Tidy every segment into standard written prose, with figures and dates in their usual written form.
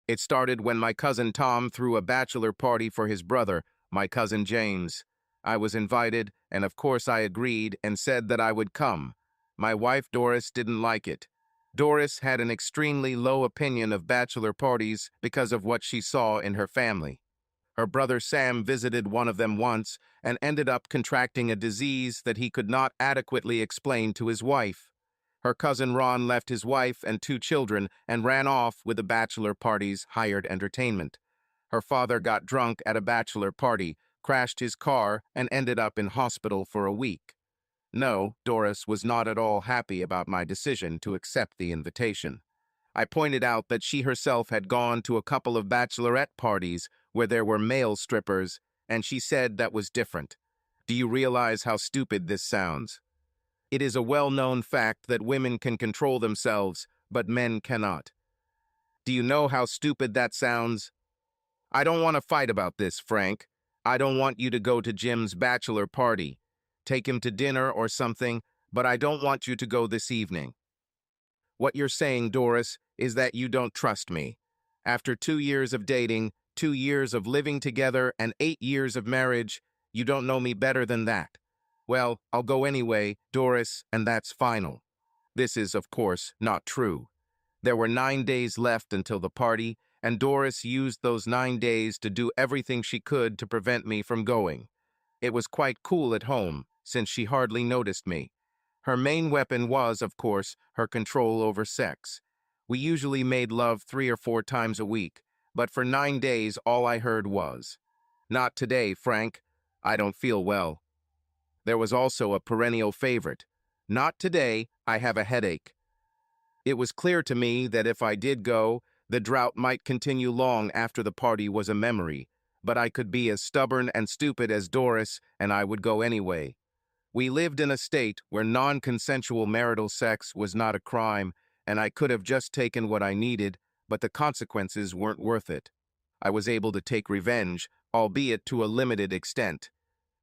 It started when my cousin Tom threw a bachelor party for his brother, my cousin James. I was invited, and of course I agreed and said that I would come. My wife Doris didn't like it. Doris had an extremely low opinion of bachelor parties because of what she saw in her family. Her brother Sam visited one of them once and ended up contracting a disease that he could not adequately explain to his wife. Her cousin Ron left his wife and 2 children and ran off with the bachelor party's hired entertainment. Her father got drunk at a bachelor party, crashed his car, and ended up in hospital for a week. No, Doris was not at all happy about my decision to accept the invitation. I pointed out that she herself had gone to a couple of bachelorette parties where there were male strippers, and she said that was different. Do you realize how stupid this sounds? It is a well-known fact that women can control themselves, but men cannot. Do you know how stupid that sounds? I don't want to fight about this, Frank. I don't want you to go to Jim's bachelor party. Take him to dinner or something, but I don't want you to go this evening. What you're saying, Doris, is that you don't trust me. After 2 years of dating, 2 years of living together, and 8 years of marriage, you don't know me better than that. Well, I'll go anyway, Doris, and that's final. This is, of course, not true. There were 9 days left until the party, and Doris used those 9 days to do everything she could to prevent me from going. It was quite cool at home, since she hardly noticed me. Her main weapon was, of course, her control over sex. We usually made love 3 or 4 times a week, but for 9 days all I heard was, "Not today, Frank. I don't feel well." There was also a perennial favorite, "Not today, I have a headache." It was clear to me that if I did go, the drought might continue long after the party was a memory, but I could be as stubborn and stupid as Doris, and I would go anyway. We lived in a state where non-consensual marital sex was not a crime, and I could have just taken what I needed, but the consequences weren't worth it. I was able to take revenge, albeit to a limited extent.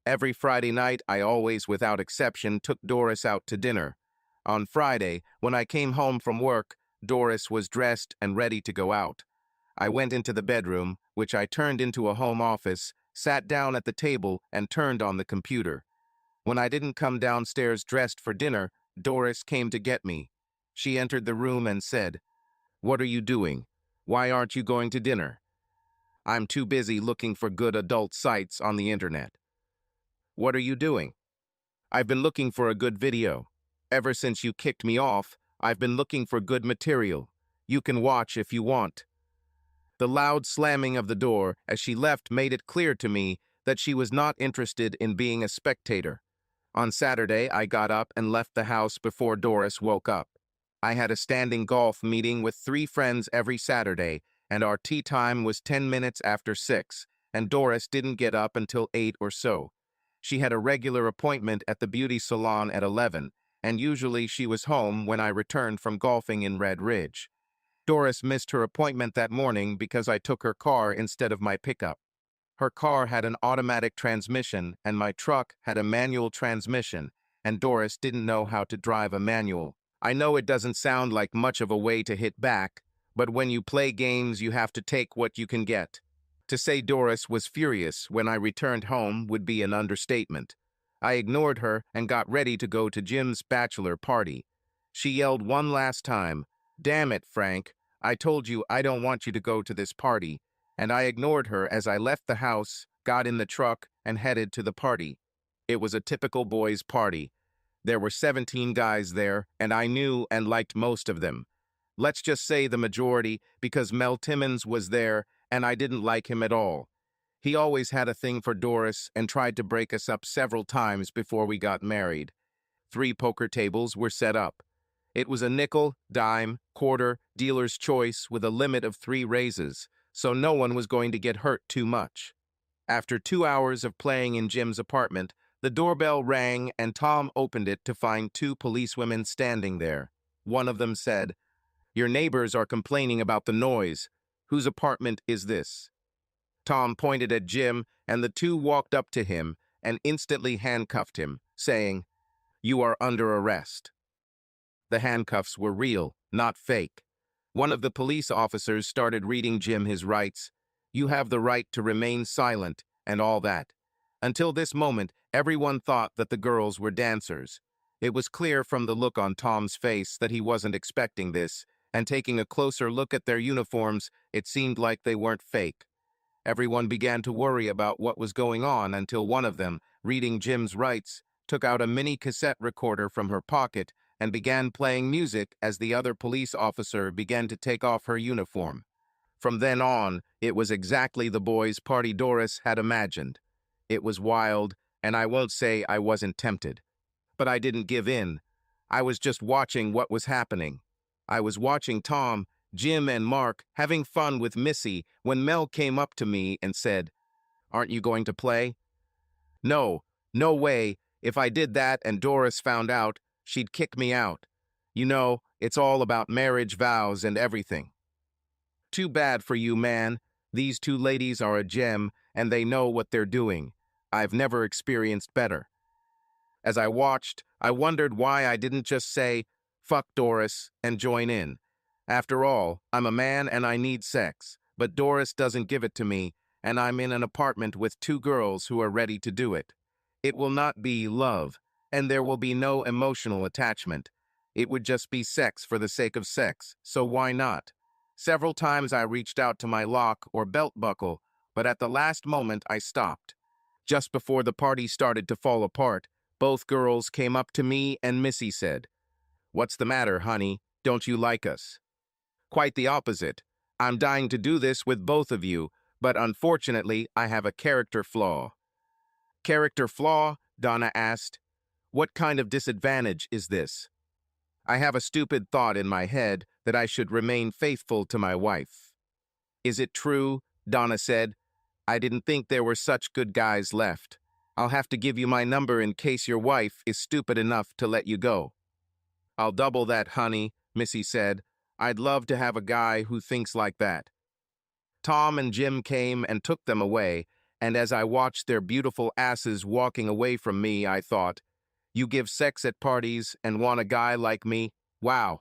Every Friday night, I always, without exception, took Doris out to dinner. On Friday, when I came home from work, Doris was dressed and ready to go out. I went into the bedroom, which I turned into a home office, sat down at the table, and turned on the computer. When I didn't come downstairs dressed for dinner, Doris came to get me. She entered the room and said, "What are you doing? Why aren't you going to dinner?" "I'm too busy looking for good adult sites on the internet." "What are you doing?" "I've been looking for a good video. Ever since you kicked me off, I've been looking for good material. You can watch if you want." The loud slamming of the door as she left made it clear to me that she was not interested in being a spectator. On Saturday, I got up and left the house before Doris woke up. I had a standing golf meeting with 3 friends every Saturday, and our tea time was 10 minutes after 6, and Doris didn't get up until 8 or so. She had a regular appointment at the beauty salon at 11, and usually she was home when I returned from golfing in Red Ridge. Doris missed her appointment that morning because I took her car instead of my pickup. Her car had an automatic transmission, and my truck had a manual transmission, and Doris didn't know how to drive a manual. I know it doesn't sound like much of a way to hit back, but when you play games, you have to take what you can get. To say Doris was furious when I returned home would be an understatement. I ignored her and got ready to go to Jim's bachelor party. She yelled one last time, "Damn it, Frank. I told you I don't want you to go to this party," and I ignored her as I left the house, got in the truck, and headed to the party. It was a typical boys' party. There were 17 guys there, and I knew and liked most of them. Let's just say the majority, because Mel Timmons was there, and I didn't like him at all. He always had a thing for Doris and tried to break us up several times before we got married. 3 poker tables were set up. It was a nickel, dime, quarter, dealer's choice with a limit of 3 raises, so no one was going to get hurt too much. After 2 hours of playing in Jim's apartment, the doorbell rang and Tom opened it to find 2 policewomen standing there. One of them said, "Your neighbors are complaining about the noise. Whose apartment is this?" Tom pointed at Jim, and the 2 walked up to him and instantly handcuffed him, saying, "You are under arrest." The handcuffs were real, not fake. One of the police officers started reading Jim his rights. You have the right to remain silent and all that. Until this moment, everyone thought that the girls were dancers. It was clear from the look on Tom's face that he wasn't expecting this, and taking a closer look at their uniforms, it seemed like they weren't fake. Everyone began to worry about what was going on until one of them, reading Jim's rights, took out a mini cassette recorder from her pocket and began playing music as the other police officer began to take off her uniform. From then on, it was exactly the boys' party Doris had imagined. It was wild, and I won't say I wasn't tempted. But I didn't give in. I was just watching what was happening. I was watching Tom, Jim, and Mark having fun with Missy when Mel came up to me and said, "Aren't you going to play?" No, no way. If I did that and Doris found out, she'd kick me out. You know, it's all about marriage vows and everything. Too bad for you, man. These two ladies are a gem, and they know what they're doing. I've never experienced better. As I watched, I wondered why I didn't just say, "Fuck Doris," and join in. After all, I'm a man and I need sex, but Doris doesn't give it to me, and I'm in an apartment with two girls who are ready to do it. It will not be love, and there will be no emotional attachment. It would just be sex for the sake of sex, so why not? Several times I reached out to my lock or belt buckle, but at the last moment I stopped. Just before the party started to fall apart, both girls came up to me and Missy said, "What's the matter, honey? Don't you like us?" Quite the opposite. I'm dying to do this with both of you, but unfortunately I have a character flaw. Character flaw? Donna asked. What kind of disadvantage is this? I have a stupid thought in my head that I should remain faithful to my wife. Is it true? Donna said. I didn't think there were such good guys left. I'll have to give you my number in case your wife is stupid enough to let you go. I'll double that, honey, Missy said. I'd love to have a guy who thinks like that. Tom and Jim came and took them away, and as I watched their beautiful asses walking away from me, I thought, you give sex at parties and want a guy like me? Wow.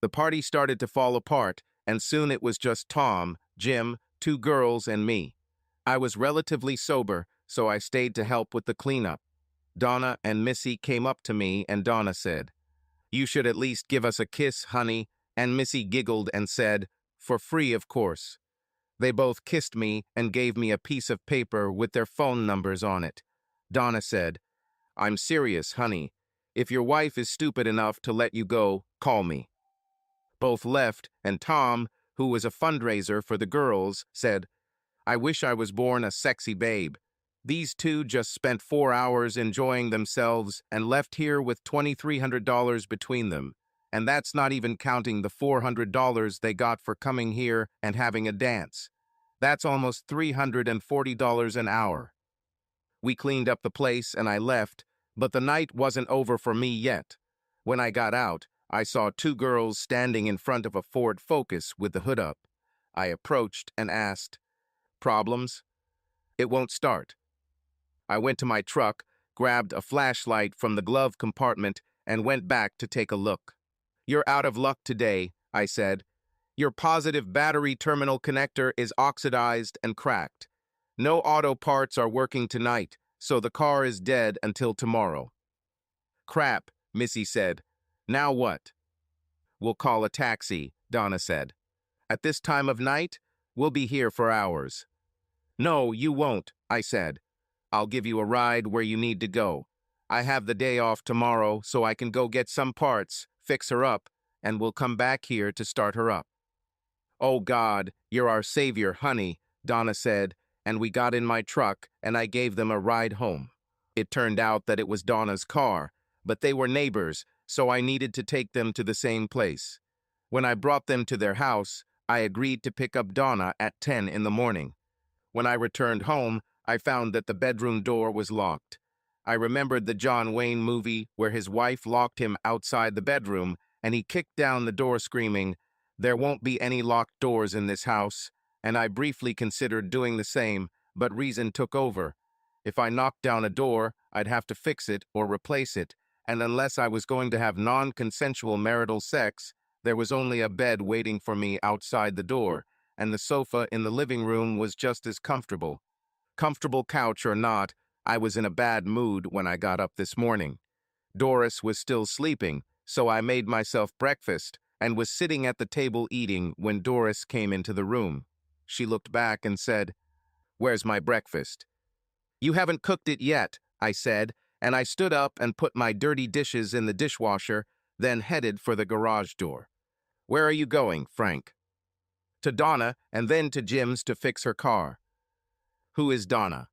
The party started to fall apart, and soon it was just Tom, Jim, two girls, and me. I was relatively sober, so I stayed to help with the cleanup. Donna and Missy came up to me, and Donna said, "You should at least give us a kiss, honey," and Missy giggled and said, "For free, of course." They both kissed me and gave me a piece of paper with their phone numbers on it. Donna said, "I'm serious, honey. If your wife is stupid enough to let you go, call me." Both left, and Tom, who was a fundraiser for the girls, said, "I wish I was born a sexy babe." These two just spent 4 hours enjoying themselves and left here with $2,300 between them. And that's not even counting the $400 they got for coming here and having a dance. That's almost $340 an hour. We cleaned up the place and I left, but the night wasn't over for me yet. When I got out, I saw two girls standing in front of a Ford Focus with the hood up. I approached and asked, "Problems?" "It won't start." I went to my truck, grabbed a flashlight from the glove compartment, and went back to take a look. "You're out of luck today," I said. "Your positive battery terminal connector is oxidized and cracked. No auto parts are working tonight, so the car is dead until tomorrow." "Crap," Missy said. "Now what?" "We'll call a taxi," Donna said. "At this time of night, we'll be here for hours." "No, you won't," I said. "I'll give you a ride where you need to go. I have the day off tomorrow, so I can go get some parts, fix her up, and we'll come back here to start her up." "Oh God, you're our savior, honey," Donna said, and we got in my truck and I gave them a ride home. It turned out that it was Donna's car, but they were neighbors, so I needed to take them to the same place. When I brought them to their house, I agreed to pick up Donna at 10 in the morning. When I returned home, I found that the bedroom door was locked. I remembered the John Wayne movie where his wife locked him outside the bedroom and he kicked down the door screaming, "There won't be any locked doors in this house," and I briefly considered doing the same, but reason took over. If I knocked down a door, I'd have to fix it or replace it, and unless I was going to have non-consensual marital sex, There was only a bed waiting for me outside the door, and the sofa in the living room was just as comfortable. Comfortable couch or not, I was in a bad mood when I got up this morning. Doris was still sleeping, so I made myself breakfast and was sitting at the table eating when Doris came into the room. She looked back and said, "Where's my breakfast?" "You haven't cooked it yet," I said, and I stood up and put my dirty dishes in the dishwasher, then headed for the garage door. "Where are you going, Frank?" "To Donna and then to Jim's to fix her car." "Who is Donna?"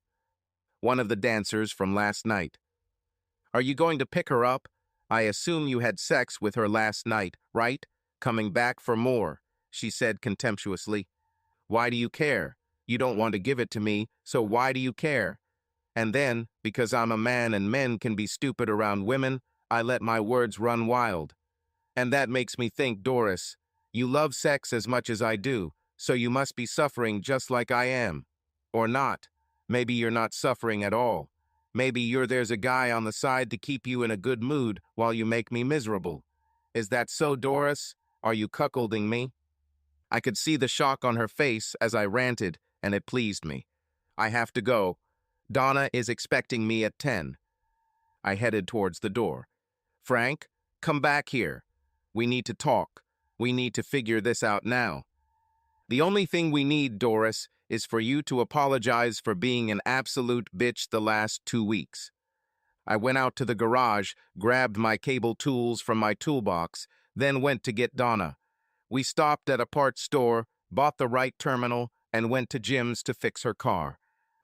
"One of the dancers from last night." "Are you going to pick her up? I assume you had sex with her last night, right? Coming back for more," she said contemptuously. "Why do you care? You don't want to give it to me, so why do you care?" And then, because I'm a man and men can be stupid around women, I let my words run wild. "And that makes me think, Doris, you love sex as much as I do, so you must be suffering just like I am. Or not. Maybe you're not suffering at all. Maybe there's a guy on the side to keep you in a good mood while you make me miserable. Is that so, Doris? Are you cuckolding me?" I could see the shock on her face as I ranted, and it pleased me. "I have to go. Donna is expecting me at 10. I headed towards the door. "Frank, come back here. We need to talk. We need to figure this out now. The only thing we need, Doris, is for you to apologize for being an absolute bitch the last 2 weeks." I went out to the garage, grabbed my cable tools from my toolbox, then went to get Donna. We stopped at a parts store, bought the right terminal, and went to Jim's to fix her car.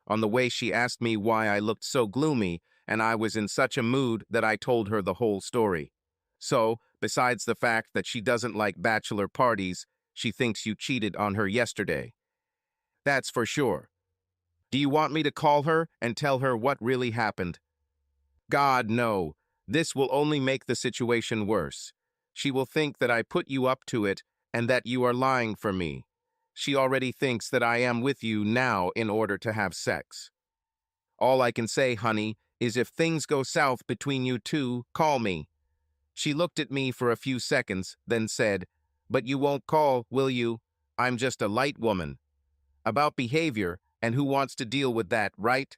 On the way, she asked me why I looked so gloomy, and I was in such a mood that I told her the whole story. So, besides the fact that she doesn't like bachelor parties, she thinks you cheated on her yesterday. That's for sure. Do you want me to call her and tell her what really happened? God, no. This will only make the situation worse. She will think that I put you up to it and that you are lying for me. She already thinks that I am with you now in order to have sex. All I can say, honey, is if things go south between you two, call me." She looked at me for a few seconds, then said, "But you won't call, will you? I'm just a light woman." "About behavior, and who wants to deal with that, right?"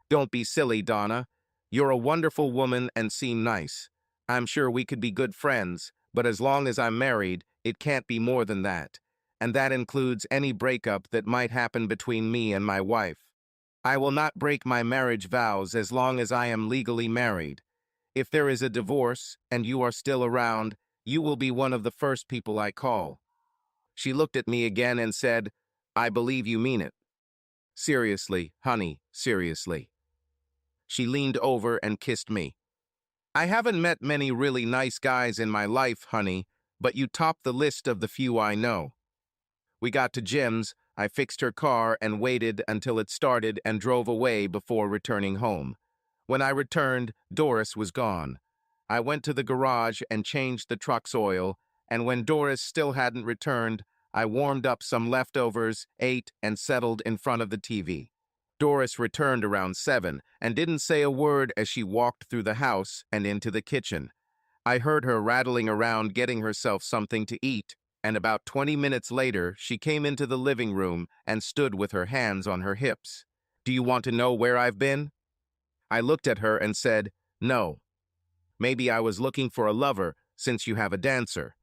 "Don't be silly, Donna. You're a wonderful woman and seem nice. I'm sure we could be good friends, but as long as I'm married, it can't be more than that. And that includes any breakup that might happen between me and my wife. I will not break my marriage vows as long as I am legally married. If there is a divorce and you are still around, you will be one of the first people I call." She looked at me again and said, "I believe you mean it." "Seriously, honey, seriously." She leaned over and kissed me. "I haven't met many really nice guys in my life, honey, but you top the list of the few I know." We got to Jim's, I fixed her car and waited until it started and drove away before returning home. When I returned, Doris was gone. I went to the garage and changed the truck's oil, and when Doris still hadn't returned, I warmed up some leftovers, ate, and settled in front of the TV. Doris returned around 7 and didn't say a word as she walked through the house and into the kitchen. I heard her rattling around getting herself something to eat, and about 20 minutes later, she came into the living room and stood with her hands on her hips. "Do you want to know where I've been?" I looked at her and said, "No. Maybe I was looking for a lover since you have a dancer."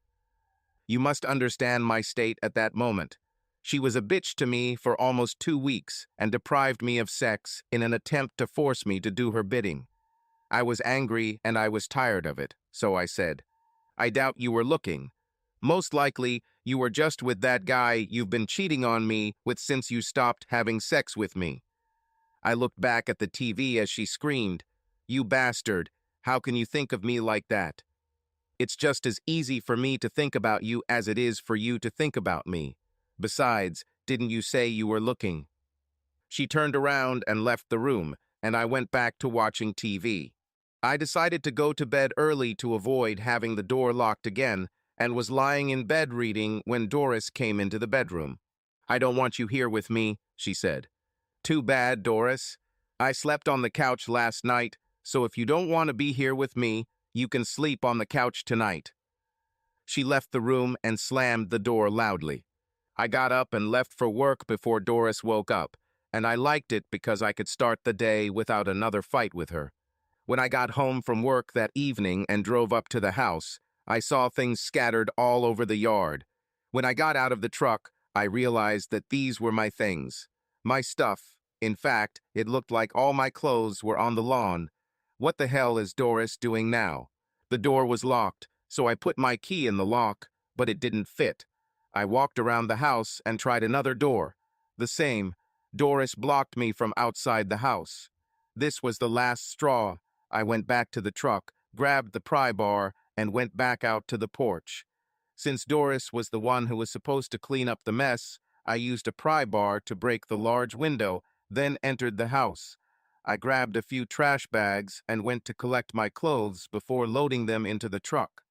You must understand my state at that moment. She was a bitch to me for almost 2 weeks and deprived me of sex in an attempt to force me to do her bidding. I was angry and I was tired of it, so I said, "I doubt you were looking. Most likely, you were just with that guy you've been cheating on me with since you stopped having sex with me." I looked back at the TV as she screamed, "You bastard, how can you think of me like that? It's just as easy for me to think about you as it is for you to think about me. Besides, didn't you say you were looking?" She turned around and left the room, and I went back to watching TV. I decided to go to bed early to avoid having the door locked again, and was lying in bed reading when Doris came into the bedroom. "I don't want you here with me," she said. "Too bad, Doris. I slept on the couch last night, so if you don't want to be here with me, you can sleep on the couch tonight." She left the room and slammed the door loudly. I got up and left for work before Doris woke up, and I liked it because I could start the day without another fight with her. When I got home from work that evening and drove up to the house, I saw things scattered all over the yard. When I got out of the truck, I realized that these were my things. My stuff. In fact, it looked like all my clothes were on the lawn. What the hell is Doris doing now? The door was locked, so I put my key in the lock, but it didn't fit. I walked around the house and tried another door. The same. Doris blocked me from outside the house. This was the last straw. I went back to the truck, grabbed the pry bar, and went back out to the porch. Since Doris was the one who was supposed to clean up the mess, I used a pry bar to break the large window, then entered the house. I grabbed a few trash bags and went to collect my clothes before loading them into the truck.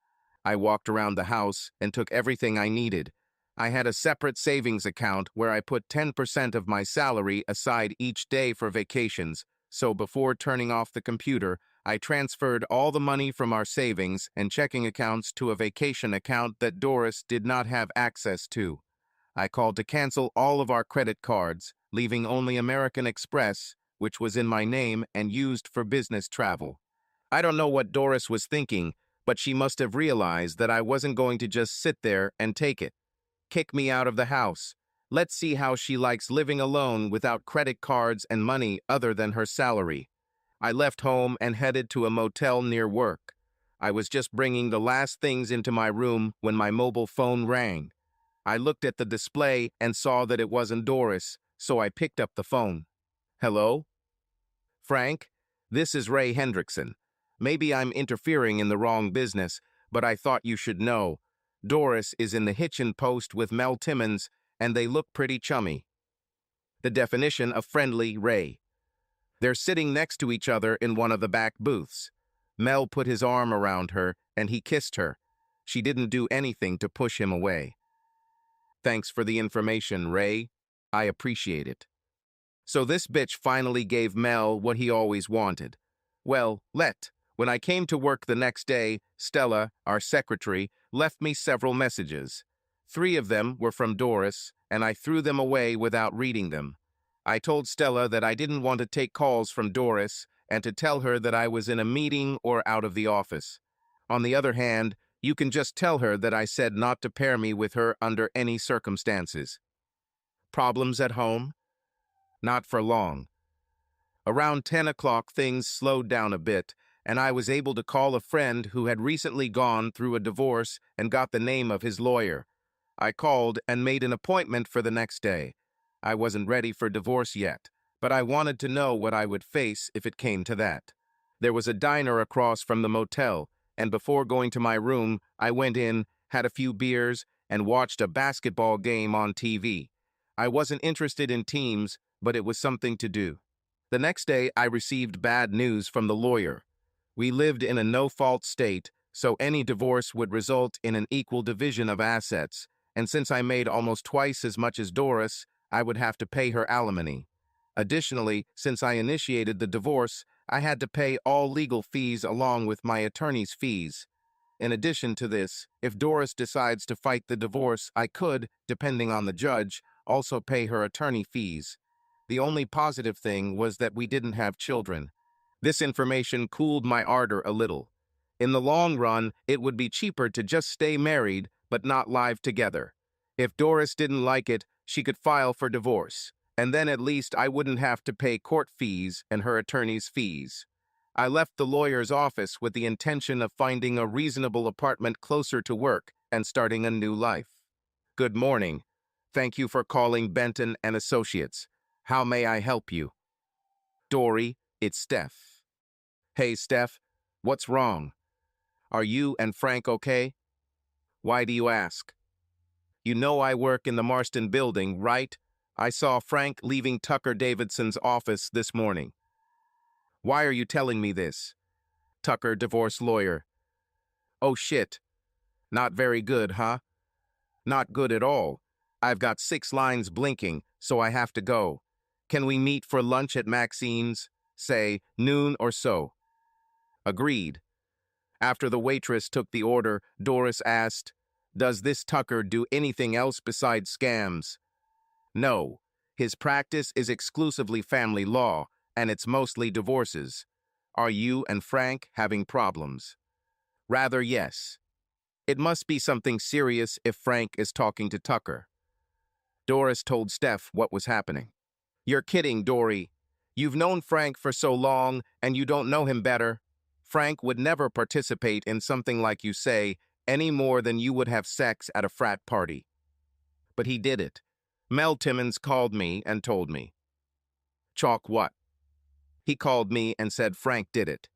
I walked around the house and took everything I needed. I had a separate savings account where I put 10% of my salary aside each day for vacations, so before turning off the computer, I transferred all the money from our savings and checking accounts to a vacation account that Doris did not have access to. I called to cancel all of our credit cards, leaving only American Express, which was in my name and used for business travel. I don't know what Doris was thinking, but she must have realized that I wasn't going to just sit there and take it. Kick me out of the house. Let's see how she likes living alone without credit cards and money other than her salary. I left home and headed to a motel near work. I was just bringing the last things into my room when my mobile phone rang. I looked at the display and saw that it wasn't Doris, so I picked up the phone. Hello? Frank, this is Ray Hendrickson. Maybe I'm interfering in the wrong business, but I thought you should know. Doris is in the Hitchin Post with Mel Timmons, and they look pretty chummy. The definition of friendly, Ray. They're sitting next to each other in one of the back booths. Mel put his arm around her, and he kissed her. She didn't do anything to push him away. Thanks for the information, Ray. I appreciate it. So this bitch finally gave Mel what he always wanted. Well, when I came to work the next day, Stella, our secretary, left me several messages. 3 of them were from Doris, and I threw them away without reading them. I told Stella that I didn't want to take calls from Doris and to tell her that I was in a meeting or out of the office. On the other hand, you can just tell her that I said not to pair me with her under any circumstances. Problems at home? Not for long. Around 10 o'clock, things slowed down a bit, and I was able to call a friend who had recently gone through a divorce and got the name of his lawyer. I called and made an appointment for the next day. I wasn't ready for divorce yet, but I wanted to know what I would face if it came to that. There was a diner across from the motel, and before going to my room, I went in, had a few beers, and watched a basketball game on TV. I wasn't interested in teams, but it was something to do. The next day, I received bad news from the lawyer. We lived in a no-fault state, so any divorce would result in an equal division of assets, and since I made almost twice as much as Doris, I would have to pay her alimony. Additionally, since I initiated the divorce, I had to pay all legal fees along with my attorney's fees. In addition to this, if Doris decides to fight the divorce, I could, depending on the judge, also pay her attorney fees. The only positive thing was that we didn't have children. This information cooled my ardor a little. In the long run, it would be cheaper to just stay married, but not live together. If Doris didn't like it, she could file for divorce, and then at least I wouldn't have to pay court fees and her attorney's fees. I left the lawyer's office with the intention of finding a reasonable apartment closer to work and starting a new life. Good morning. Thank you for calling Benton and Associates. How may I help you? Storie, it's Steph. Hey, Steph, what's wrong? Are you and Frank okay? Why do you ask? You know I work in the Marston building, right? I saw Frank leaving Tucker Davidson's office this morning. Why are you telling me this? Tucker, divorce lawyer. Oh shit. Not very good, huh? Not good at all. I've got 6 lines blinking, so I have to go. Can we meet for lunch at Maxine's? Say, noon or so. Agreed. After the waitress took the order, Doris asked, Does this Tucker do anything else besides scams? No. His practice is exclusively family law, and it's mostly divorces. Are you and Frank having problems? Rather, yes. It must be something serious if Frank is talking to Tucker. Doris told Steph what was happening. You're kidding, Dory. You've known Frank for so long, and you don't know him better. Frank would never participate in something like you say, any more than you would have sex at a frat party. But he did it. Mel Timmons called me and told me. Chalk what? He called me and said Frank did it.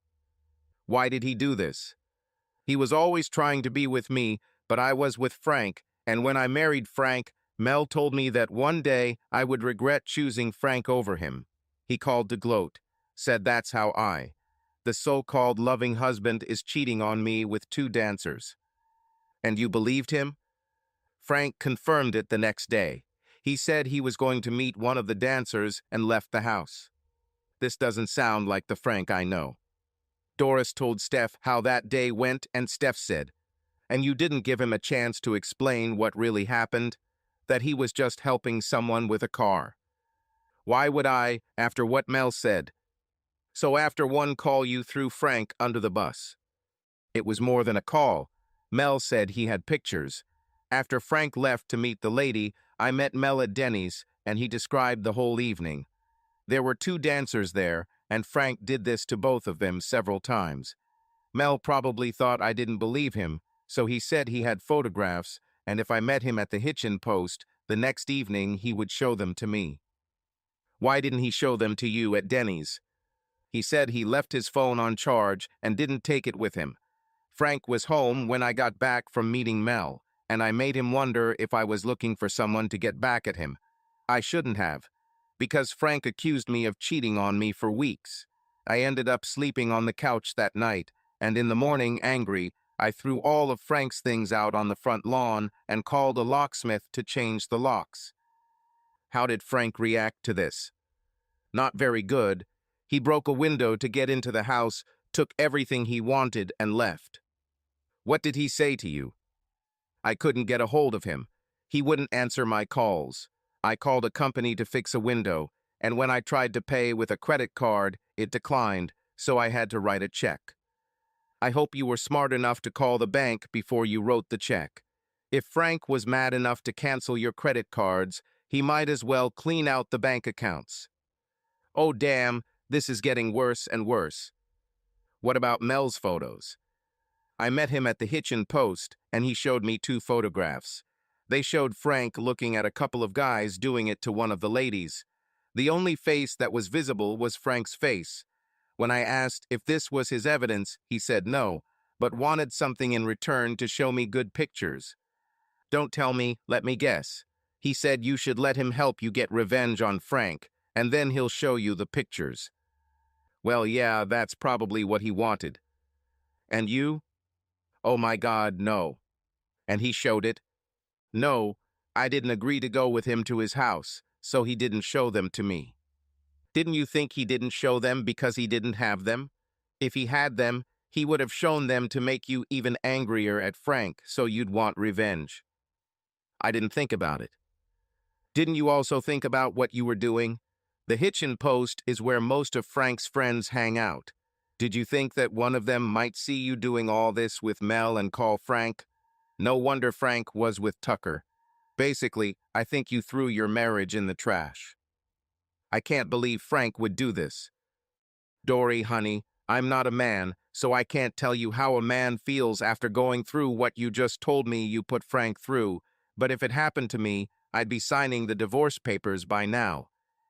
Why did he do this? He was always trying to be with me, but I was with Frank, and when I married Frank, Mel told me that one day I would regret choosing Frank over him. He called to gloat, said that's how the so-called loving husband, is cheating on me with 2 dancers. And you believed him? Frank confirmed it the next day. He said he was going to meet one of the dancers and left the house. This doesn't sound like the Frank I know. Doris told Steph how that day went, and Steph said, and you didn't give him a chance to explain what really happened? That he was just helping someone with a car. Why would I, after what Mel said? So after one call you threw Frank under the bus. It was more than a call. Mel said he had pictures. After Frank left to meet the lady, I met Mel at Denny's, and he described the whole evening. There were 2 dancers there, and Frank did this to both of them several times. Mel probably thought I didn't believe him, so he said he had photographs, and if I met him at the Hitchin Post, the next evening he would show them to me. Why didn't he show them to you at Denny's? He said he left his phone on charge and didn't take it with him. Frank was home when I got back from meeting Mel, and I made him wonder if I was looking for someone to get back at him. I shouldn't have, because Frank accused me of cheating on me for weeks. I ended up sleeping on the couch that night, and in the morning, angry, I threw all of Frank's things out on the front lawn and called a locksmith to change the locks. How did Frank react to this? Not very good. He broke a window to get into the house, took everything he wanted, and left. What did he say to you? I couldn't get a hold of him. He wouldn't answer my calls. I called a company to fix a window, and when I tried to pay with a credit card, it declined, so I had to write a check. I hope you were smart enough to call the bank before you wrote the check. If Frank was mad enough to cancel your credit cards, he might as well clean out the bank accounts. Oh damn, this is getting worse and worse. What about Mel's photos? I met him at the Hitchin Post, and he showed me 2 photographs. They showed Frank looking at a couple of guys doing it to one of the ladies. The only face that was visible was Frank's face. When I asked if this was his evidence, he said no, but wanted something in return to show me good pictures. Don't tell me, let me guess. He said you should let him help you get revenge on Frank, and then he'll show you the pictures. Well, yeah, that's probably what he wanted. And you? Oh my God, no. And he showed it? No, I didn't agree to go with him to his house, so he didn't show them to me. Didn't you think he didn't show them because he didn't have them? If he had them, he would have shown them to make you even angrier at Frank, so you'd want revenge. I didn't think about it. Didn't you also think about what you were doing? The Hitchin Post is where most of Frank's friends hang out. Did you think that one of them might see you doing all this with Mel and call Frank? No wonder Frank was with Tucker. Basically, I think you threw your marriage in the trash. I can't believe Frank would do this. Dory, honey, I'm not a man, so I can't tell you how a man feels after going through what you just told me you put Frank through, but if it happened to me, I'd be signing the divorce papers by now.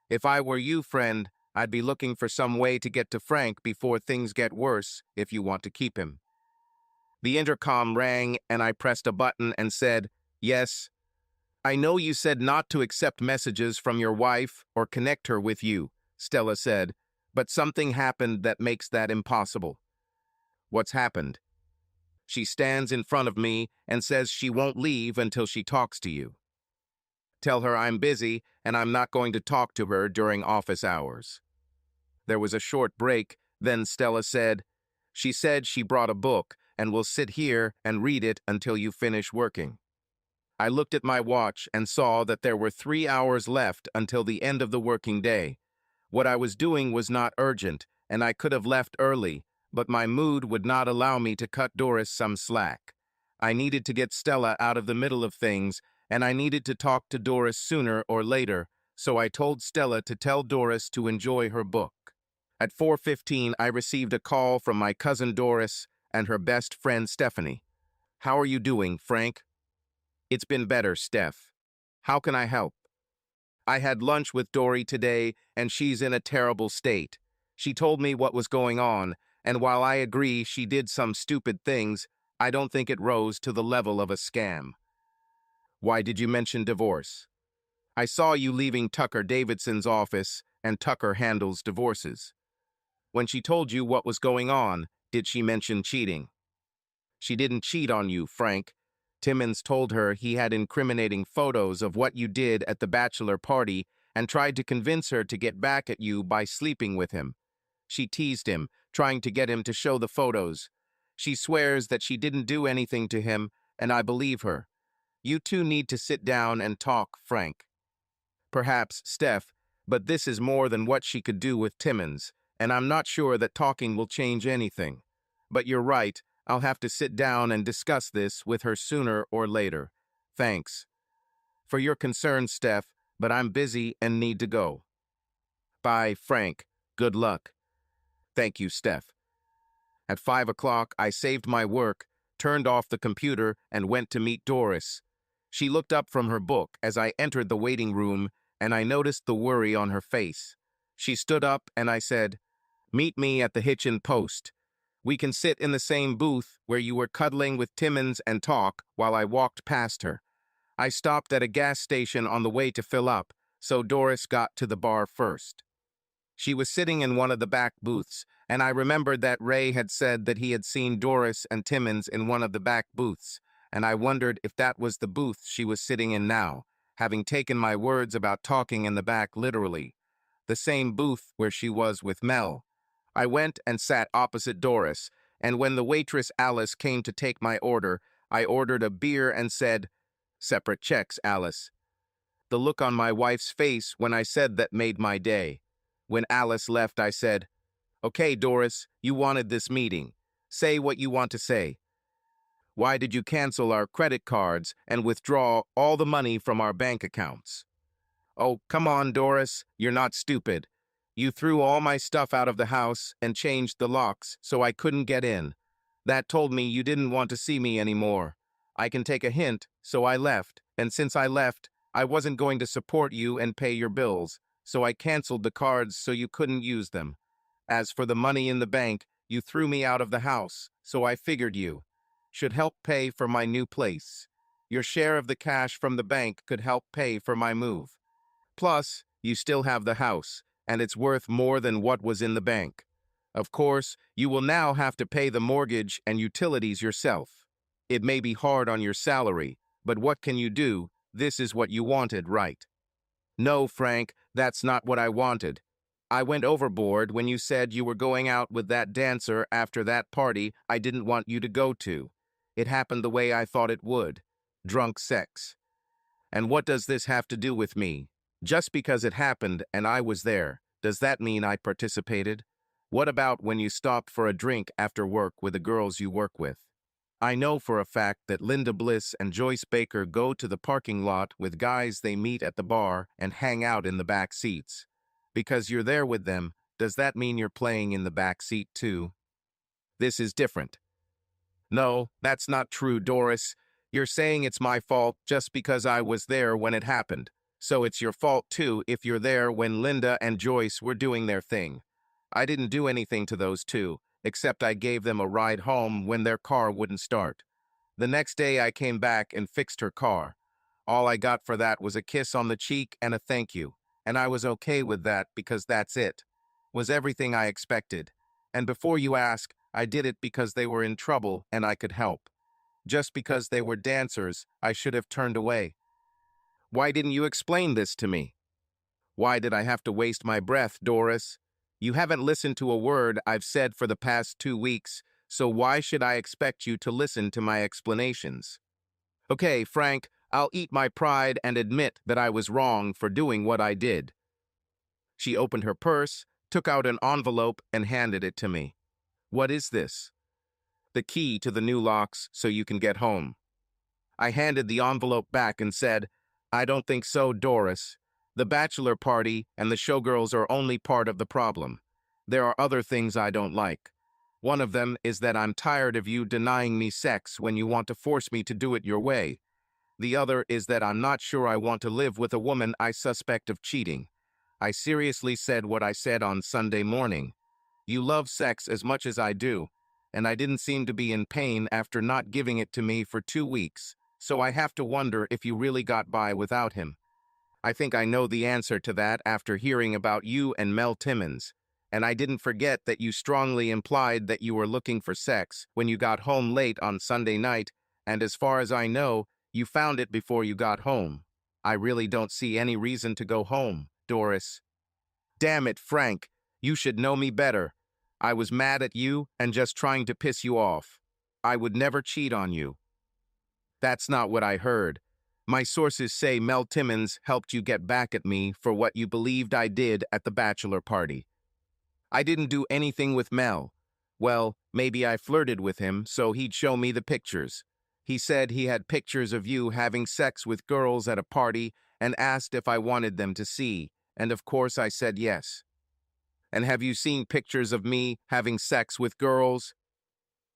If I were you, friend, I'd be looking for some way to get to Frank before things get worse if you want to keep him. The intercom rang, and I pressed a button and said, yes. I know you said not to accept messages from your wife or connect her with you, Stella said, but something happened that makes that impossible. What's happened? She stands in front of me and says she won't leave until she talks to you. Tell her I'm busy and I'm not going to talk to her during office hours. There was a short break, then Stella said, she said she brought a book and we'll sit here and read it until you finish working." I looked at my watch and saw that there were 3 hours left until the end of the working day. What I was doing was not urgent, and I could have left early, but my mood would not allow me to cut Doris some slack. I needed to get Stella out of the middle of things, and I needed to talk to Doris sooner or later, so I told Stella to tell Doris to enjoy her book. At 4:15, I received a call from my cousin Doris and her best friend Stephanie. "How are you doing, Frank?" "It's been better, Steph. How can I help?" "I had lunch with Dory today, and she's in a terrible state. She told me what was going on, and while I agree she did some stupid things, I don't think it rose to the level of a scam." "Why did you mention divorce?" "I saw you leaving Tucker Davidson's office, and Tucker handles divorces." "When she told you what was going on, did she mention cheating?" "She didn't cheat on you, Frank. Timmons told her he had incriminating photos of what you did at the bachelor party and tried to convince her to get back at you by sleeping with him. She teased him, trying to get him to show the photos. She swears that she didn't do anything to him, and I believe her. You two need to sit down and talk, Frank." "Perhaps, Steph, but this is more than what she could do with Timmons, and I'm not sure that talking will change anything. But you're right, I'll have to sit down and discuss this with her sooner or later. Thanks for your concern, Steph, but I'm busy and need to go." "Bye, Frank. Good luck." "Thank you, Steph." At 5 o'clock, I saved my work, turned off the computer, and went to meet Doris. She looked up from her book as I entered the waiting room, and I noticed the worry on her face. She stood up, and I said, "Meet me at the Hitchin Post. We can sit in the same booth where you were cuddling with Timmons and talk," while I walked past her. I stopped at a gas station on the way to fill up, so Doris got to the bar first. She was sitting in one of the back booths, and I remembered that Ray had said that he had seen Doris and Timmons in one of the back booths, and I wondered if that was the booth she was sitting in now, having taken my words about talking in the back literally. The same booth where she was with Mel. I went and sat opposite Doris, and when the waitress Alice came to take my order, I ordered a beer and said, "Separate checks, Alice." The look on my wife's face when I said that made my day. When Alice left, I said, "Okay, Doris, you wanted this meeting. Say what you want to say. Why did you cancel our credit cards and withdraw all the money from our bank accounts?" "Oh, come on, Doris, you're not stupid. You threw all my stuff out of the house and changed the locks so I couldn't get in. That told me you didn't want to see me anymore. I can take a hint, so I left, and since I left, I wasn't going to support you and pay your bills, so I canceled the cards so you couldn't use them. As for the money in the bank, you threw me out of the house, so I figured you should help pay for my new place. Your share of the cash from the bank could help pay for my move. Plus, you still have the house, and it's worth more than what was in the bank. Of course, you will now have to pay the mortgage and utilities yourself. It may be hard on your salary, but what can you do? This is what you wanted, right?" "No, Frank, that's not what I wanted. I went overboard when you said you were going out with that dancer after that party I didn't want you to go to. It happened the way I thought it would. Drunk sex. And what does this have to do with me? Just because it happened and I was there, does that mean I participated? What about when you stopped for a drink after work with the girls you work with? I know for a fact that Linda Bliss and Joyce Baker go to the parking lot with guys they meet at the bar and hang out in the back seats. Because you're there with them, does that mean you're playing in the back seat too? This is different." "No, that's not true, Doris. You're saying it's my fault just because I was there when it happened. So it's your fault too if you're there when Linda and Joyce were doing their thing. I didn't do anything to those two, except I gave them a ride home when their car wouldn't start. The next day I came back and fixed her car. All I got for that was a kiss on the cheek and a thank you, and I was okay with that because that's it. Was everything I expected. And before you ask, I did it because they were in trouble and I could help. Just because they were dancers, I should have turned away. Why didn't you explain this to me? Why did I have to waste my breath, Doris? You haven't listened to a word I've said for the past 2 weeks, so why should I expect you to listen to my explanations? Okay, Frank, I'll eat my pride and admit that I was wrong for doing what I did. She opened her purse, took out an envelope, and handed it to me. What is this? The key to the new locks so you can get home. I handed the envelope back and said, I don't think so, Doris. The bachelor party and the showgirls are only part of the problem. There are other things I don't like. One of them is that I'm tired of you denying me sex when you want to force me to do it your way. The other is that I'm not sure I want to live with a woman I suspect of cheating. I seriously said what I said on Sunday morning. You love sex as much as I do, and I didn't seem to be in pain after not giving it to me for 2 weeks, so I have to wonder if you really got by without him. I think I know the answer to that after hearing about you and Mel Timmons, and I didn't forget that you strongly implied that you were looking for sex when you got home late on Sunday night, and as far as I know, you found it before you got home. I really don't see any reason to go home, Doris. Damn it, Frank. You should know me better. I was mad at you and just trying to piss you off. I would never cheat on you. That's not what I heard. My sources say Mel Timmons helped you get back at me for what you believed I did at the bachelor party. I didn't do anything with Mel. Well, maybe I flirted with him so he'd show me the pictures. He said he had pictures of you having sex with girls at a party and asked if I wanted them to see, and of course I said yes. And have you seen pictures of me having sex with girls?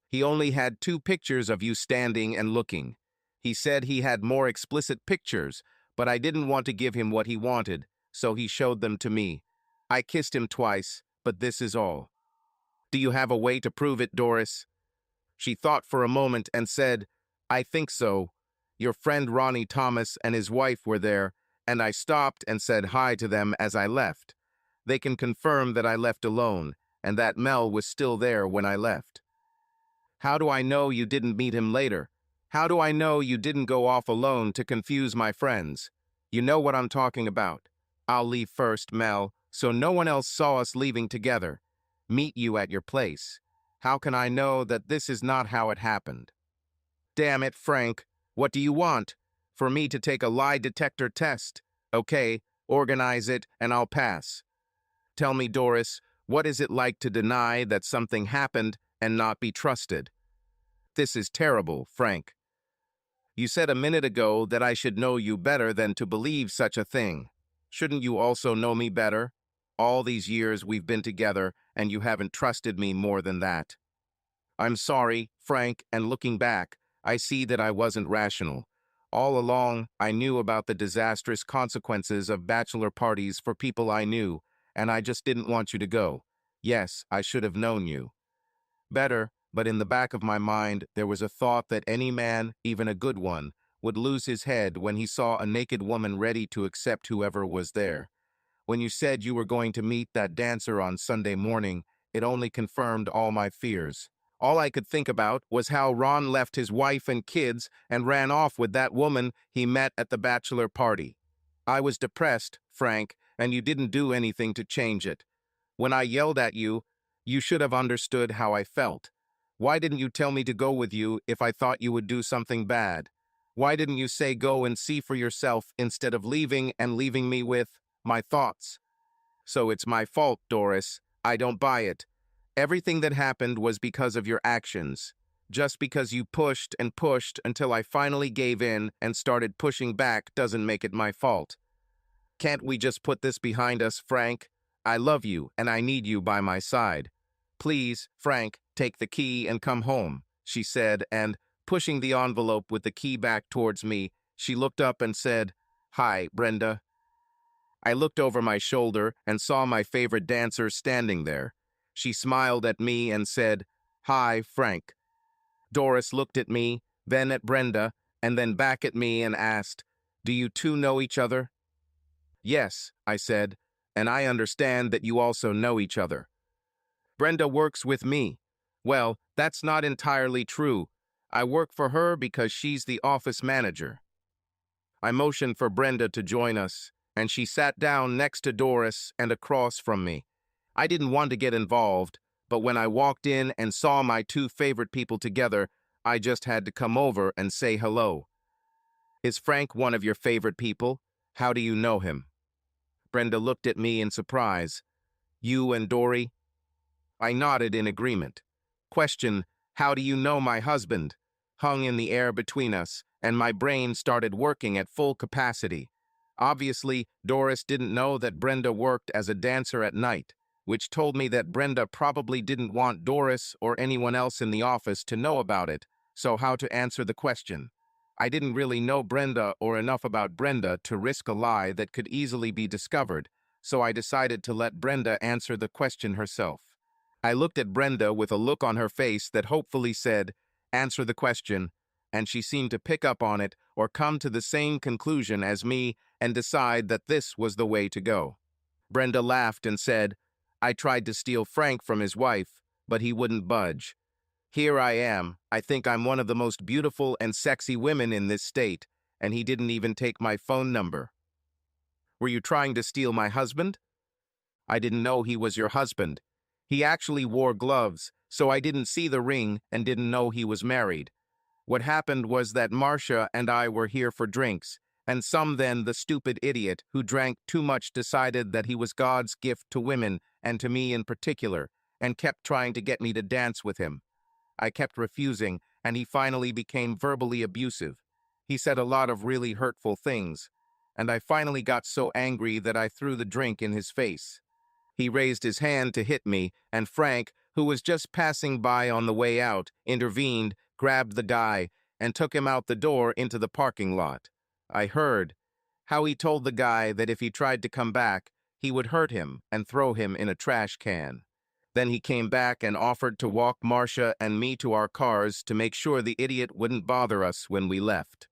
He only had 2 pictures of you standing and looking. He said he had more explicit pictures, but I didn't want to give him what he wanted, so he showed them to me. I kissed him twice, but this is all. Do you have a way to prove it, Doris? She thought for a moment and said, I think so. Your friend Ronnie Thomas and his wife were there, and I stopped and said hi to them as I left. They can confirm that I left alone, and that Mel was still there when I left. How do I know you didn't meet him later? How do I know you didn't go off alone to confuse my friends? You know what I'm talking about. I'll leave first, Mel, so no one else saw us leaving together. Meet you at your place. How can I know that this is not how it happened? Damn it, Frank. What do you want? For me to take a lie detector test? Okay, organize it and I'll pass. Tell me, Doris, what is it like to deny that something happened and not be trusted? This is terrible, Frank. You said a minute ago that I should know you better than to believe such a thing. Shouldn't you also know me better? All these years we've been together, and you haven't trusted me more than that. I'm sorry, Frank, and looking back, I see that I wasn't rational. All along, I knew about the disastrous consequences of bachelor parties for people I knew, and I just didn't want you to go. Yes, I should have known you better, but in the back of my mind, there was a thought that any man, even a good one, would lose his head when he saw a naked woman ready to accept whoever was there. When you said you were going to meet that dancer on Sunday morning, it only confirmed all my fears. All I could think about was how Ron left his wife and kids and ran off with that woman he met at the bachelor party. I was depressed, Frank, and you didn't do anything to change it. When I yelled at you, you should have understood how I felt. Why didn't you tell me to go with you if I thought you would do something bad? Why didn't you say go and see for yourself instead of leaving and leaving me with my thoughts? So it's my fault, Doris. I don't buy it. Everything that happened was because of your actions. Just because you pushed and pushed until I finally gave in and started pushing back doesn't make it my fault. Can't we just put this behind us, Frank? I love you and I need you by my side. Please, Frank, take the key and come home, she said, and, pushing the envelope with the key back towards me, she looked up and said, Hi, Brenda. I looked over my shoulder and saw my favorite dancer standing there. She smiled at me and said, Hi, Frank. Doris looked at me, then at Brenda, and then back at me and asked, Do you two know each other? Yes, I said, and I understand that you also know each other. Brenda works with me. Well, that's not entirely true. I work for her because she's the office manager. I motioned for Brenda to join us, and she sat down next to Doris and across from me. I didn't want to get involved, but when I walked in and saw my two favorite people together, I just had to come over and say hello. Is Frank one of your favorite people? How do you know him? Brenda looked at me in surprise. You and Dory? I nodded in agreement. Question, how do you know my husband? Hung in the air between us, and my brain started working at full capacity. Obviously, Doris didn't know that Brenda worked as a dancer at night, which told me that Brenda probably didn't want Doris or anyone else in the office to know about it, so how to answer the question? I didn't really know Brenda or enough about Brenda to risk a lie that could easily be discovered, so I decided to let Brenda answer the question herself. I looked at Brenda with a look on her face that hopefully said, answer the question, and she seemed to pick up on it or come to the same conclusion as me and decide that this was the way to go. Brenda laughed and said, I tried to steal Frank from his wife, but he wouldn't budge. Here I am. I think I'm one of the most beautiful and sexy women in this state, and he didn't even take my phone number. Were you trying to steal my husband? I didn't know he was your husband. He actually wore gloves, so I didn't see the ring and didn't know he was married. What happened was that Marcia and I were here for drinks, and then the stupid idiot who drank too much decided that he was God's gift to women, and to me in particular, and kept trying to get me to dance with him. I kept refusing, and he finally became verbally abusive. He said a lot of really hurtful things, and I finally got so angry that I threw the drink in his face. He raised his hand to hit me, and Frank, who was just passing by on the way out, intervened, grabbed the guy, and took him out the door into the parking lot. I heard how he told the guy that if he tried to come back, he would hurt him and throw him in a trash can. Then he came back and offered to walk Marcia and me to our cars to make sure the idiot wouldn't bother us when we left.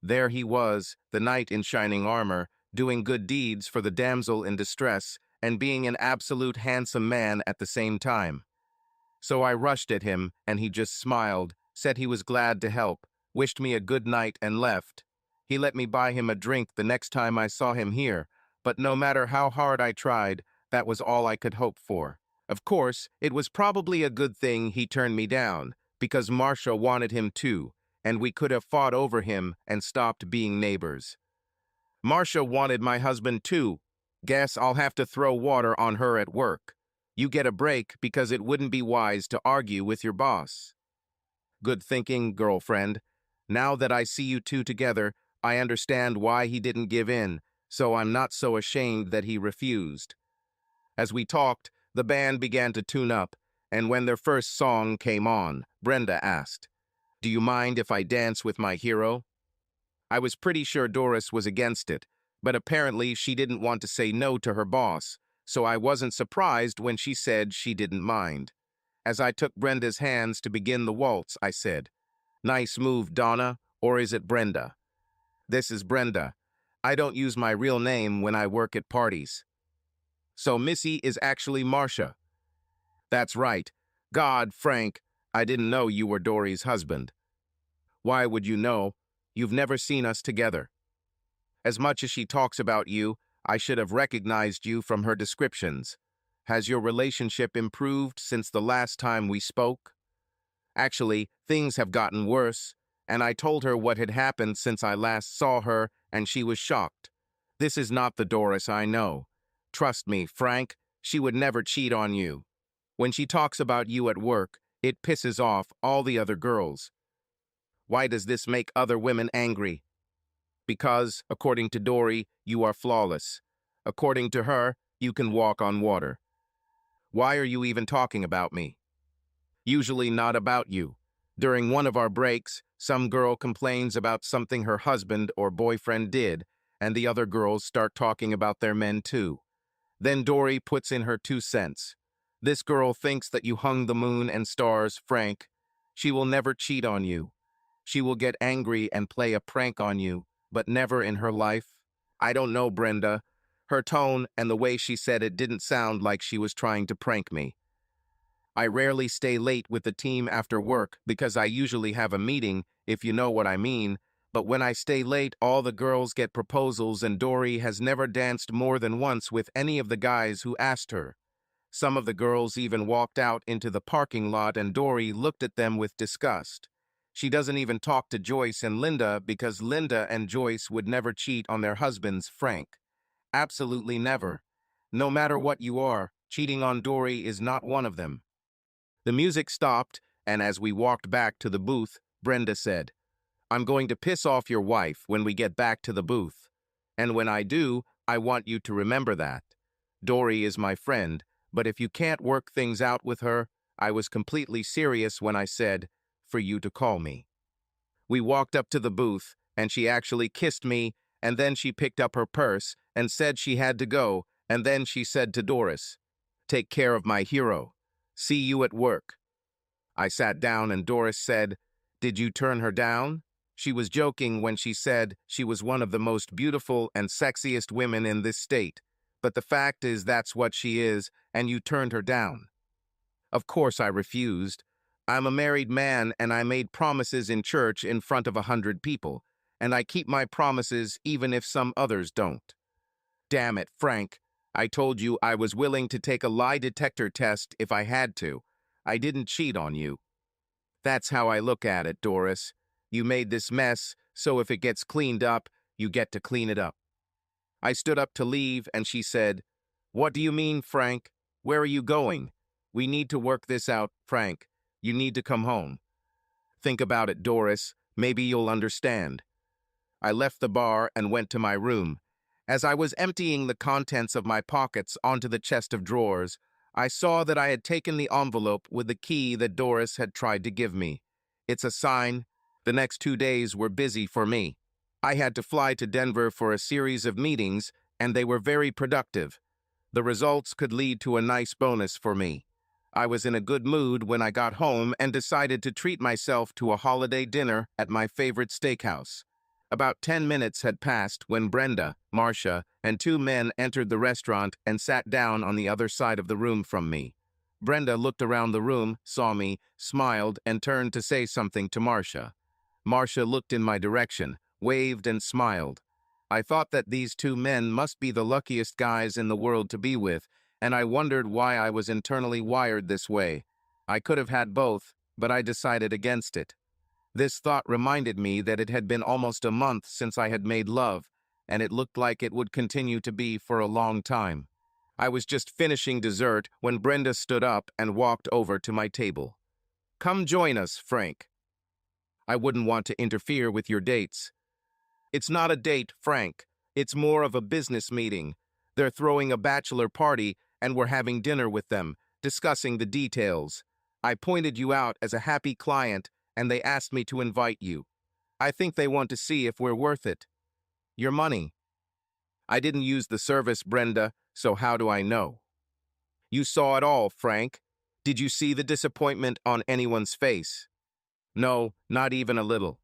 There he was, the knight in shining armor, doing good deeds for the damsel in distress, and being an absolute handsome man at the same time. So I rushed at him, and he just smiled, said he was glad to help, wished me a good night, and left. He let me buy him a drink the next time I saw him here, but no matter how hard I tried, that was all I could hope for. Of course, it was probably a good thing he turned me down, because Marcia wanted him too, and we could have fought over him and stopped being neighbors. Marcia wanted my husband too. Guess I'll have to throw water on her at work. You get a break because it wouldn't be wise to argue with your boss. Good thinking, girlfriend. Now that I see you two together, I understand why he didn't give in, so I'm not so ashamed that he refused. As we talked, the band began to tune up, and when their first song came on, Brenda asked, do you mind if I dance with my hero? I was pretty sure Doris was against it, but apparently she didn't want to say no to her boss, so I wasn't surprised when she said she didn't mind. As I took Brenda's hands to begin the waltz, I said, nice move, Donna, or is it Brenda? This is Brenda. I don't use my real name when I work at parties. So Missy is actually Marcia. That's right. God, Frank, I didn't know you were Dory's husband. Why would you know? You've never seen us together. As much as she talks about you, I should have recognized you from her descriptions. Has your relationship improved since the last time we spoke? Actually, things have gotten worse, and I told her what had happened since I last saw her, and she was shocked. This is not the Doris I know. Trust me, Frank, she would never cheat on you. When she talks about you at work, it pisses off all the other girls. Why does this make other women angry? Because, according to Dory, you are flawless. According to her, you can walk on water. Why are you even talking about me? Usually not about you. During one of our breaks, some girl complains about something her husband or boyfriend did, and the other girls start talking about their men too. Then Dory puts in her 2 cents. This girl thinks that you hung the moon and stars, Frank. She will never cheat on you. She will get angry and play a prank on you, but never in her life. I don't know, Brenda. Her tone and the way she said it didn't sound like she was trying to prank me. I rarely stay late with the team after work because I usually have a meeting, if you know what I mean, but when I stay late, all the girls get proposals and Dory has never danced more than once with any of the guys who asked her. Some of the girls even walked out into the parking lot and Dory looked at them with disgust. She doesn't even talk to Joyce and Linda because Linda and Joyce would never cheat on their husbands, Frank. Absolutely never. No matter what you are, cheating on Dory is not one of them. The music stopped, and as we walked back to the booth, Brenda said, "I'm going to piss off your wife when we get back to the booth. And when I do, I want you to remember that. Dory is my friend, but if you can't work things out with her, I was completely serious when I said, for you to call me." We walked up to the booth, and she actually kissed me, and then she picked up her purse and said she had to go, and then she said to Doris, "Take care of my hero. See you at work." I sat down and Doris said, "Did you turn her down?" She was joking when she said she was one of the most beautiful and sexiest women in this state, but the fact is that's what she is, and you turned her down. Of course I refused. I'm a married man and I made promises in church in front of 100 people, and I keep my promises even if some others don't. Damn it, Frank. I told you I was willing to take a lie detector test if I had to. I didn't cheat on you. That's how I look at it, Doris. You made this mess, so if it gets cleaned up, you get to clean it up. I stood up to leave, and she said, "What do you mean, Frank? Where are you going? We need to work this out, Frank. You need to come home." Think about it, Doris. Maybe you'll understand. I left the bar and went to my room. As I was emptying the contents of my pockets onto the chest of drawers, I saw that I had taken the envelope with the key that Doris had tried to give me. It's a sign. The next 2 days were busy for me. I had to fly to Denver for a series of meetings, and they were very productive. The results could lead to a nice bonus for me. I was in a good mood when I got home and decided to treat myself to a holiday dinner at my favorite steakhouse. About 10 minutes had passed when Brenda, Marcia, and 2 men entered the restaurant and sat down on the other side of the room from me. Brenda looked around the room, saw me, smiled, and turned to say something to Marcia. Marcia looked in my direction, waved, and smiled. I thought that these 2 men must be the luckiest guys in the world to be with, and I wondered why I was internally wired this way. I could have had both, but I decided against it. This thought reminded me that it had been almost a month since I had made love, and it looked like it would continue to be for a long time. I was just finishing dessert when Brenda stood up and walked over to my table. "Come join us, Frank. I wouldn't want to interfere with your dates." "It's not a date, Frank. It's more of a business meeting. They're throwing a bachelor party, and we're having dinner with them, discussing the details. I pointed you out as a happy client, and they asked me to invite you. I think they want to see if we're worth it. Your money." "I didn't use the service, Brenda, so how do I know?" "You saw it all, Frank. Did you see the disappointment on anyone's face?" "No, not even a little."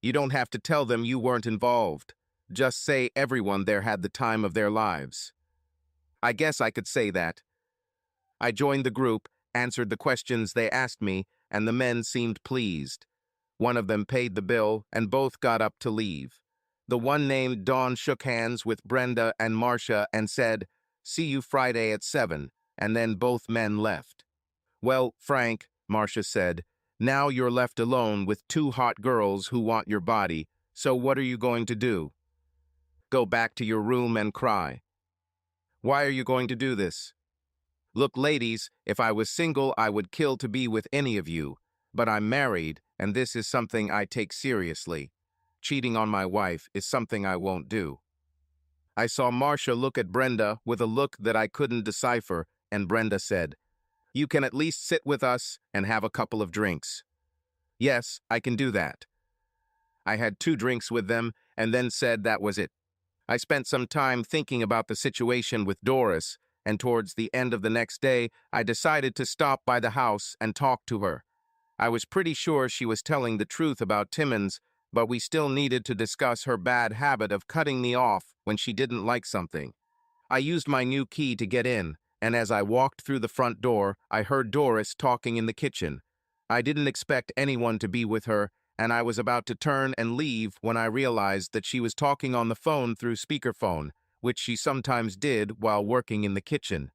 "You don't have to tell them you weren't involved. Just say everyone there had the time of their lives." "I guess I could say that." I joined the group, answered the questions they asked me, and the men seemed pleased. One of them paid the bill, and both got up to leave. The one named Dawn shook hands with Brenda and Marcia and said, "See you Friday at 7, and then both men left. "Well, Frank," Marcia said, "now you're left alone with 2 hot girls who want your body, so what are you going to do?" "Go back to your room and cry." "Why are you going to do this?" "Look, ladies, if I was single, I would kill to be with any of you. But I'm married, and this is something I take seriously. Cheating on my wife is something I won't do." I saw Marcia look at Brenda with a look that I couldn't decipher, and Brenda said, "You can at least sit with us and have a couple of drinks." "Yes, I can do that." I had 2 drinks with them, and then said that was it. I spent some time thinking about the situation with Doris, and towards the end of the next day, I decided to stop by the house and talk to her. I was pretty sure she was telling the truth about Timmons, but we still needed to discuss her bad habit of cutting me off when she didn't like something. I used my new key to get in, and as I walked through the front door, I heard Doris talking in the kitchen. I didn't expect anyone to be with her, and I was about to turn and leave when I realized that she was talking on the phone through speakerphone, which she sometimes did while working in the kitchen.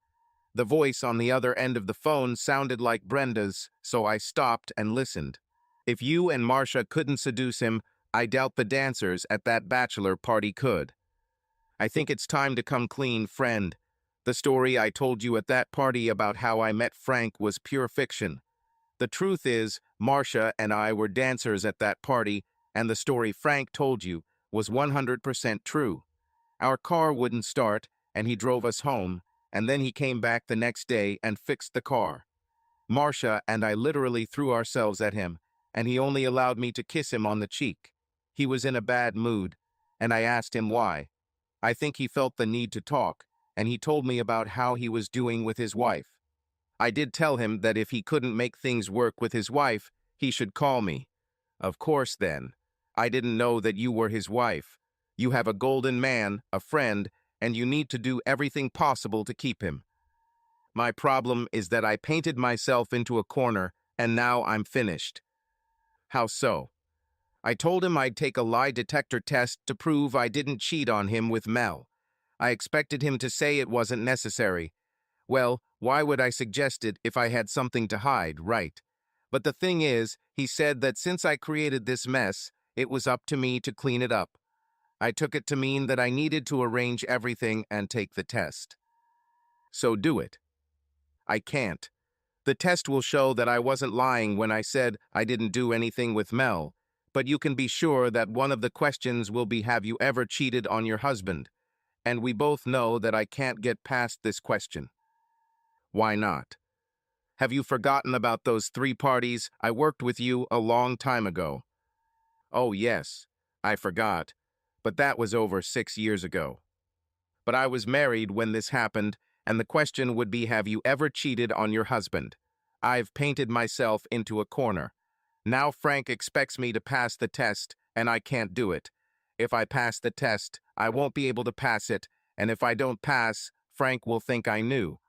The voice on the other end of the phone sounded like Brenda's, so I stopped and listened. If you and Marcia couldn't seduce him, I doubt the dancers at that bachelor party could. I think it's time to come clean, friend. The story I told you at that party about how I met Frank was pure fiction. The truth is, Marcia and I were dancers at that party, and the story Frank told you was 100% true. Our car wouldn't start, and he drove us home, and then he came back the next day and fixed the car. Marcia and I literally threw ourselves at him, and he only allowed me to kiss him on the cheek. He was in a bad mood, and I asked him why. I think he felt the need to talk, and he told me about how he was doing with his wife. I did tell him that if he couldn't make things work with his wife, he should call me. Of course then. I didn't know that you were his wife. You have a golden man, a friend, and you need to do everything possible to keep him. My problem is that I painted myself into a corner, and now I'm finished. How so? I told him I'd take a lie detector test to prove I didn't cheat on him with Mel. I expected him to say it wasn't necessary. Well, why would I suggest it if I had something to hide, right? But the thing is, he said that since I created this mess, it was up to me to clean it up. I took it to mean that I needed to arrange everything and take the test. So do it. I can't. The test will show that I wasn't lying when I said I didn't do anything with Mel, but you can be sure that one of the questions will be, have you ever cheated on your husband? And we both know that I can't get past this question. Why not? Have you forgotten about those 3 parties I worked with you a long time ago? Oh yes, I forgot, but that was over 6 years ago. But I was married when this happened, and the question would be, have you ever cheated on your husband? I've painted myself into a corner. Now Frank expects me to pass the test, and I can't do it. If I pass the test, I won't be able to pass it, and if I don't pass, Frank will think I knew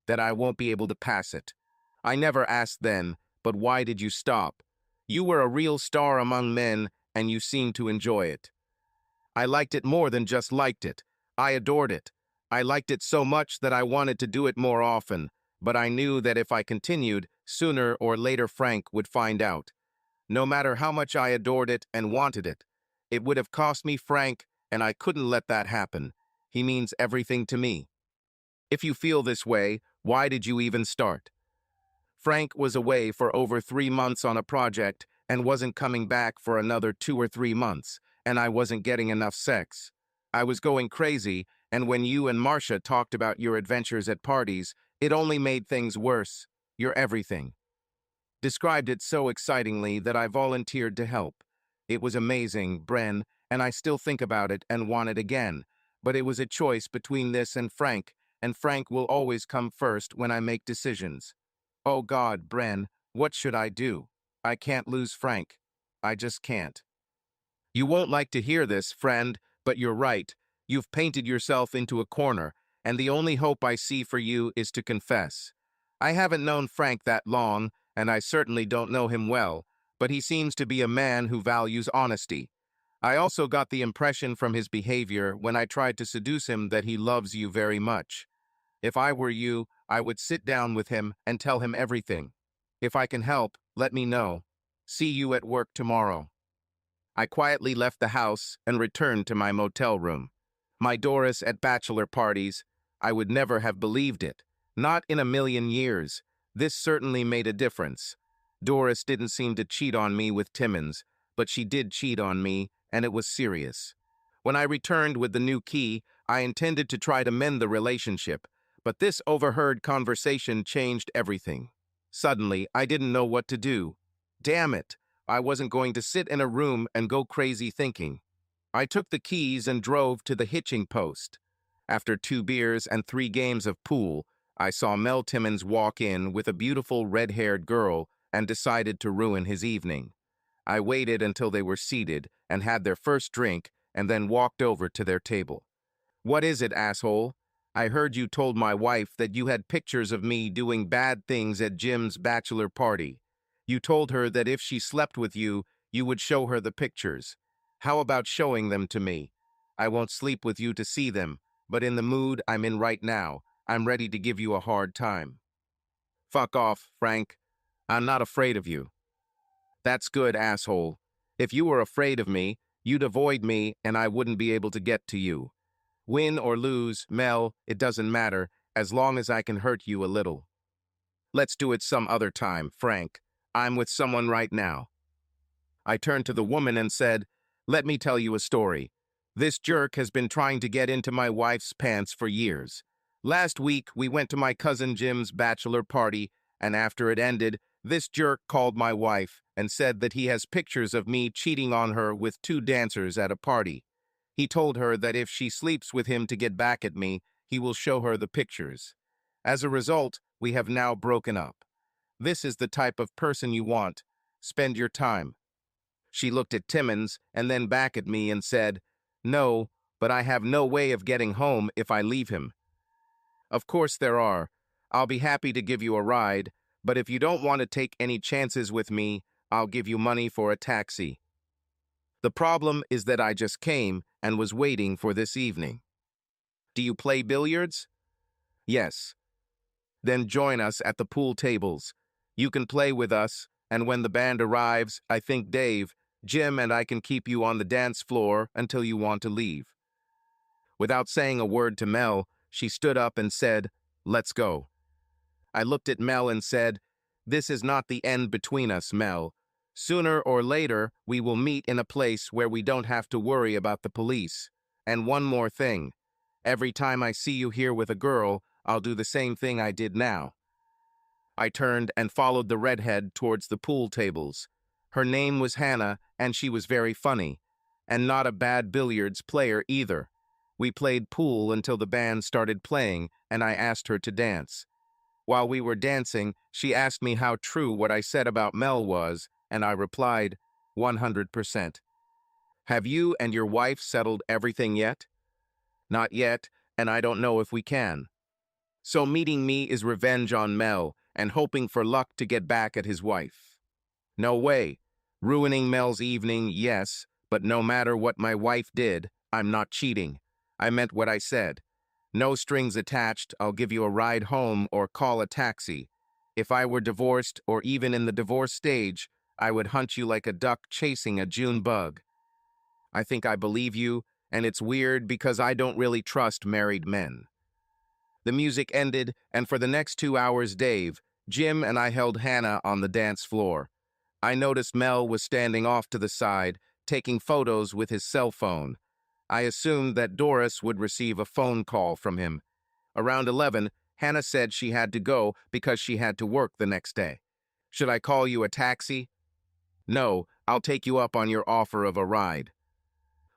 that I won't be able to pass it. I never asked then, but why did you stop? You were a real star among men, and you seemed to enjoy it. I liked it more than just liked it. I adored it. I liked it so much that I wanted to do it more often, but I knew that if I continued, sooner or later Frank would find out. No matter how much I adored it and wanted it, it would have cost me Frank, and I couldn't let that happen. He means everything to me. If you feel this way, why did you even start? Frank was away for over 3 months on a project and wasn't coming back for another 2 or 3 months, and I wasn't getting enough sex. I was going crazy, and when you and Marcia talked about your adventures at parties, it only made things worse. You're everything. Described it so excitingly that I volunteered to help. It was amazing, Bren, and I still think about it and want it again. But it was a choice between this and Frank will always come first when I make decisions. Oh God, Bren, what should I do? I can't lose Frank. I just can't. You won't like to hear this, friend, but you're right. You've painted yourself into a corner, and the only hope I see for you is to confess. I haven't known Frank that long, and I certainly don't know him well, but he seems to be a man who values honesty. I also got the impression from his behavior when I tried to seduce him that he loves you very much. If I were you, I would sit down with him and tell him everything. If I can help, let me know. See you at work tomorrow. I quietly left the house and returned to my motel room. My Doris at bachelor parties, I would never have believed it. Not in a million years. This certainly made a difference. Doris didn't seem to cheat on me with Timmons, but she did cheat on me, and it was serious. When I returned with the new key, I intended to try to mend the relationship, but this overheard conversation changed everything. Suddenly, I didn't know what to do. Damn it! I wasn't going to sit in a room and go crazy thinking. I took the keys and drove to the hitching post. After 2 beers and 3 games of pool, I saw Mel Timmons walk in with a beautiful red-haired girl and decided to ruin his evening. I waited until they were seated and had their first drink and then walked over to their table. What is it, asshole? I heard you told my wife that you had pictures of me doing bad things at Jim's bachelor party. You told her that if she slept with you, you would show her the pictures. How about showing them to me? I won't sleep with you to see them, but in the mood I'm in right now, I'm ready to give you a hard time. Fuck off, Frank. I'm not afraid of you. That's good, asshole. If you were afraid of me, you'd avoid me and I wouldn't be able to get to you. Win or lose, Mel, it doesn't matter, as long as I can hurt you a little. Let's do it some other time, Frank. I'm with someone right now. I turned to the woman and said, let me tell you a story. This jerk has been trying to get into my wife's pants for years. Last week, we went to my cousin Jim's bachelor party, and after it ended, this jerk called my wife and said that he has pictures of me cheating on her with 2 dancers at a party. He told her that if she sleeps with him to get back at me, he will show her the pictures. As a result, we have now broken up. This is the type of person you want. Spend your time. She looked at Timmons and then back at me and said, no, but I have no way of getting home if I leave him. Of course there are. I'll be happy to give you a ride, but if you don't want to take any chances with me, I'll give you money for a taxi. The problem is that I just came and was waiting for this evening. Do you play billiards? Yes. Then join us at the pool tables. You can play with us, and when the band arrives, I think Dave, Jim, and I can keep you on the dance floor until you want to leave. Without saying a word to Mel, she stood up and said, let's go. I looked at Mel and said, this is not the end between us, Mel. Sooner or later, we will meet in a place where we don't have to worry about the police. And one more thing. Every time I see you here with a girl, I'll do the same thing I did now. I turned and followed the redhead towards the pool tables. Her name was Hannah, and she was very funny. And not a bad billiards player either. We played pool until the band started playing, and I asked her to dance. While we were dancing, she asked me how true what I said about Mel was, and I replied, 100%. Have you and your wife settled everything yet? Not yet, and I don't know if we can. So meeting me is revenge on Mel and hoping for luck to get back at his wife. No way. Ruining Mel's evening, yes, but no matter what my wife did, I'm not cheating. I meant what I said. No strings attached, I'll give you a ride home or call a taxi. If I were divorced or even in the divorce stage, I would hunt you like a duck chasing a June bug. I think I believe you, and it's weird because I don't really trust married men. The music ended, and for the next 2 hours, Dave, Jim, and I held Hannah on the dance floor. I noticed Mel was standing off to the side, taking photos with his cell phone. I assumed that Doris would receive a phone call from him. Around 11, Hannah said she had to go because she had to work the next day. Should I call you a taxi? No, I'll take you up on your offer of a ride.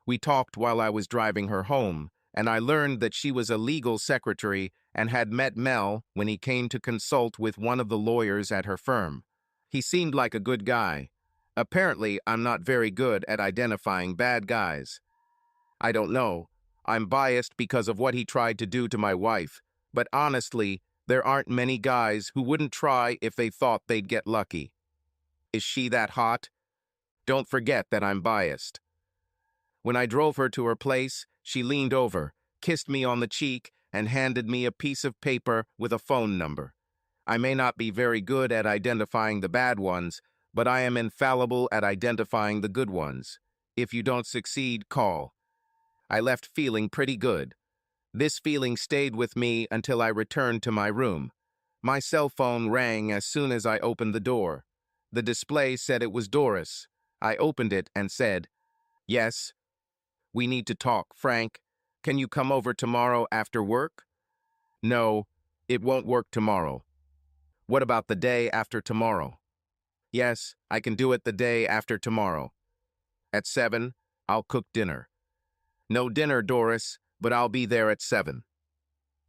We talked while I was driving her home, and I learned that she was a legal secretary and had met Mel when he came to consult with one of the lawyers at her firm. He seemed like a good guy. Apparently, I'm not very good at identifying bad guys. I don't know. I'm biased because of what he tried to do to my wife, but honestly, there aren't many guys who wouldn't try if they thought they'd get lucky. Is she that hot? Don't forget that I'm biased. When I drove her to her place, she leaned over, kissed me on the cheek, and handed me a piece of paper with a phone number. I may not be very good at identifying the bad ones, but I am infallible at identifying the good ones. If you don't succeed, call. I left feeling pretty good. This feeling stayed with me until I returned to my room. My cell phone rang as soon as I opened the door. The display said it was Doris. I opened it and said, yes. We need to talk, Frank. Can you come over tomorrow after work? No, it won't work tomorrow. What about the day after tomorrow? Yes, I can do it the day after tomorrow. At 7, I'll cook dinner. No dinner, Doris, but I'll be there at 7.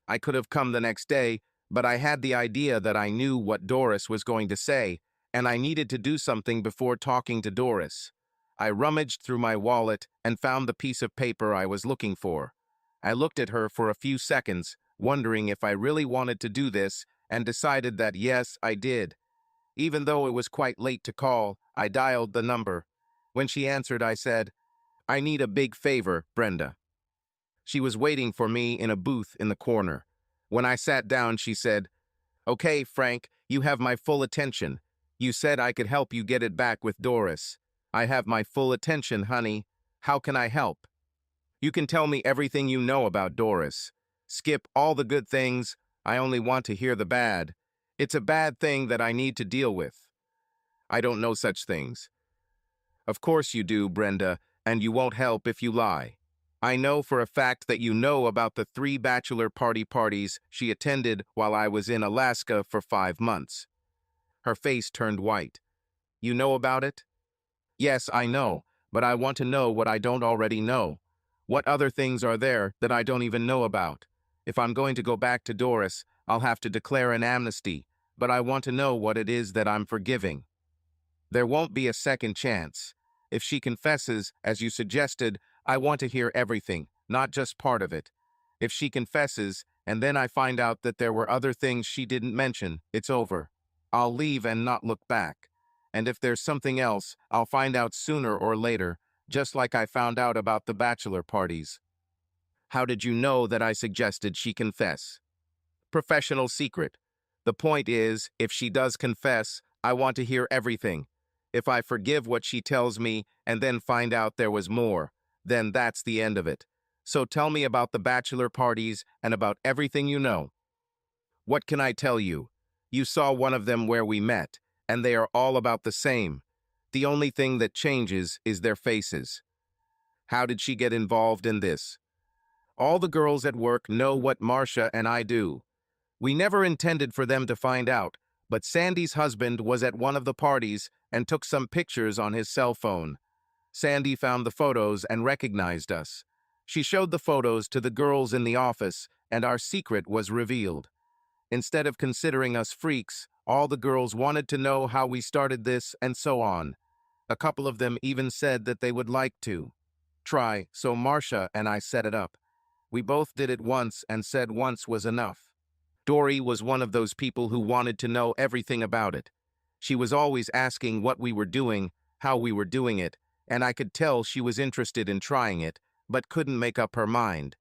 I could have come the next day, but I had the idea that I knew what Doris was going to say, and I needed to do something before talking to Doris. I rummaged through my wallet and found the piece of paper I was looking for. I looked at her for a few seconds, wondering if I really wanted to do this, and decided that yes, I did. Even though it was quite late to call, I dialed the number. When she answered, I said, I need a big favor, Brenda. She was waiting for me in a booth in the corner. When I sat down, she said, "Okay, Frank, you have my full attention. You said I could help you get it back with Doris. I have my full attention, honey. How can I help? You can tell me everything you know about Doris. Skip all the good things. I only want to hear the bad. It's a bad thing that I need to deal with. I don't know such things." "Of course you do, Brenda, and you won't help if you lie. I know for a fact that you know about the 3 bachelor parties she attended while I was in Alaska for 5 months." Her face turned white. "You know about it?" "Yes, I know, but I want to know what I don't already know. What other things are there that I don't even know about? If I'm going to go back to Doris, I'll have to declare an amnesty, but I want to know what it is that I'm forgiving." "There won't be a second chance. If she confesses, as you suggested, I want to hear everything, not just part of it. If she confesses, and then I find out that there were other things she didn't mention, it's over. I'll leave and not look back. And if there's something else, I'll find out sooner or later, just like I found out about the bachelor parties." "How did you know that I suggested she confess?" "Professional secret. The point is, if she does confess, I want to hear everything. If I forgive what she tells me and then find out there was more, then that's the end of it. So tell me about the bachelor parties and about everything you know." "What can I tell you? You saw one of them where we met, and they are all about the same. The only thing that changes is their faces." "How did she get involved in this?" "All the girls at work know what Marcia and I do. We never intended for them to find out, but Sandy's husband was at one of the parties and took some pictures on his cell phone. Sandy found the photos and recognized us. She showed the photos to the girls in the office, and our secret was revealed. Instead of considering us freaks, all the girls wanted to know how we started this and so on. A couple of them even said that they would like to try, so Marcia and I set it up. We both did it once and said once was enough. Dory was one of those people who wanted to know everything about it. She was always asking what we were doing, how we were doing it, and I could tell she was interested in trying it, but couldn't make up her mind.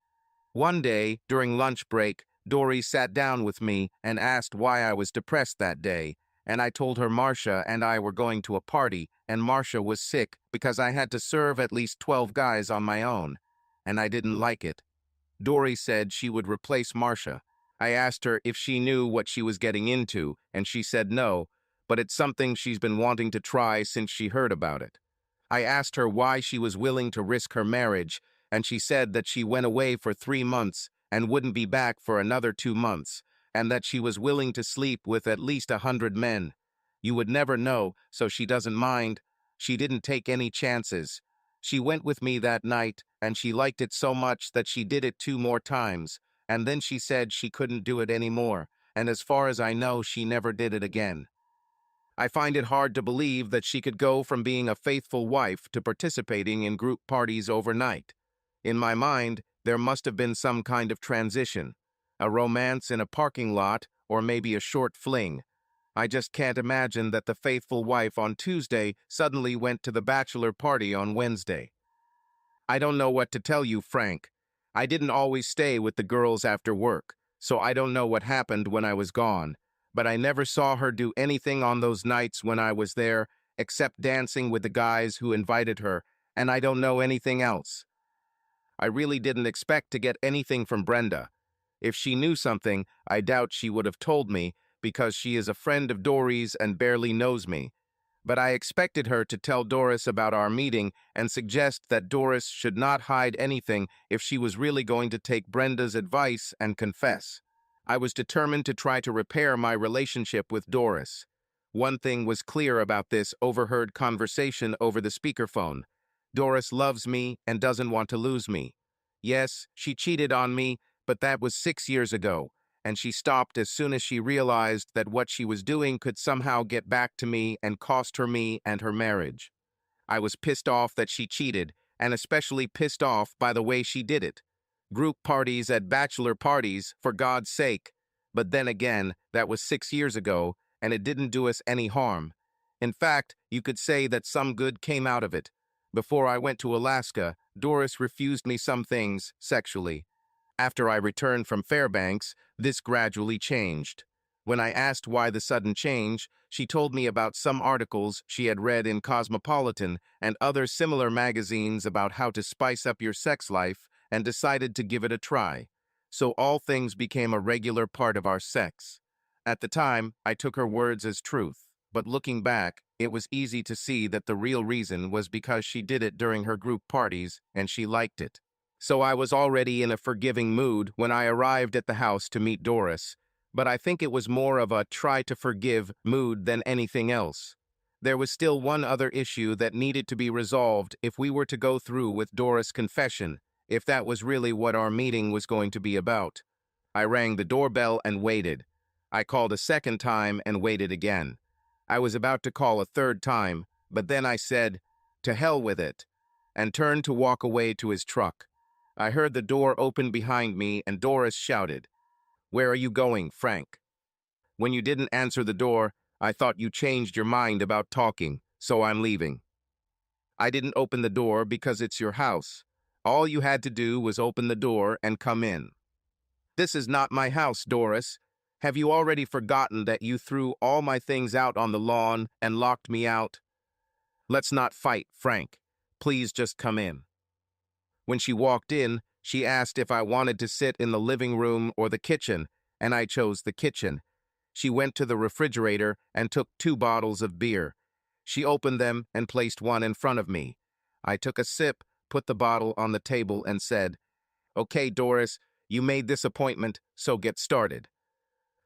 One day, during lunch break, Dory sat down with me and asked why I was depressed that day, and I told her Marcia and I were going to a party, and Marcia was sick because I had to serve at least 12 guys on my own, and I didn't like it. Dory said she would replace Marcia. I asked her if she knew what she was getting into, and she said no, but it's something she's been wanting to try since she heard about it. I asked her why she was willing to risk her marriage, and she said that she went away for 3 months and wouldn't be back for another 2 months, and that she was willing to sleep with at least 100 men. You would never know, so she doesn't mind. She didn't take any chances. She went with me that night, and she liked it so much that she did it 2 more times, and then she said she couldn't do it anymore, and as far as I know, she never did it again. I find it hard to believe that she could go from being a faithful wife to participating in group parties overnight. In my mind, there must have been some kind of transition, a romance in a parking lot, or maybe a short fling. I just can't imagine that the faithful wife on Tuesday suddenly went to the bachelor party on Wednesday. I don't know what to tell you, Frank. I didn't always stay with the girls after work, so I don't know what happened when I was gone, but I never saw her do anything on those nights when I was there except dancing with the guys who invited her, and I don't know anything else. I really didn't expect to get anything from Brenda. If she knew something, I doubt she would have told me, because she is a friend of Dory's and barely knows me. But I expected her to tell Doris about our meeting and suggest that Doris should not hide anything if she was really going to take Brenda's advice and confess. I was determined to try to repair my relationship with Doris. One thing was clear about this overheard conversation over the speakerphone. Doris loves me and doesn't want to lose me. Yes, she cheated on me, but that was 6 years ago, and she stopped as soon as she realized that what she was doing could somehow get back to me and cost her me and her marriage. I was pissed off that she cheated, and especially pissed off by the way she did it. Group parties at bachelor parties, for God's sake. But then again, that was 6 years ago, and it didn't do us any harm. In fact, you could say that some good came out of it. Before I went to Alaska, Doris refused me some things, sexually. After I returned from Fairbanks, this gradually changed. When I asked why the sudden change, she told me about some articles she had read in Cosmopolitan and other similar magazines about how to spice up your sex life and decided to give it a try. So all things became a regular part of our sex. At the time, I took her words as truth, but looking back, it was easy to see that the real reason was because she did it during her group parties and she liked it. So I was already in a forgiving mood when I arrived at the house to meet Doris, but I think it was more of a try to forgive mood than anything else. There was still one other issue that needed to be resolved if we were to go through with Doris' confession, if that was really what our meeting was going to be about. I rang the doorbell and waited. I called a second time and waited again. I was about to call a third time, but then I said, "To hell with it," and turned to walk away to his truck. I heard the door open behind me and Doris shouted, "Where are you going, Frank?" When you didn't answer the door, I thought you changed your mind about talking, so I'm leaving. I didn't open the door because it's your house. All you had to do was open the door and come in. This is not my house, Doris. Have you already forgotten that you threw all my things out on the lawn and locked me out? Let's not fight, Frank. Please just come in. When she walked in, she asked if I wanted to sit in the living room or the kitchen, and I chose the kitchen. She went to the refrigerator and took 2 bottles of beer. She opened them and placed one in front of me. I took a sip, put the bottle on the table, and said, "Okay, Doris, you made this appointment, so get started."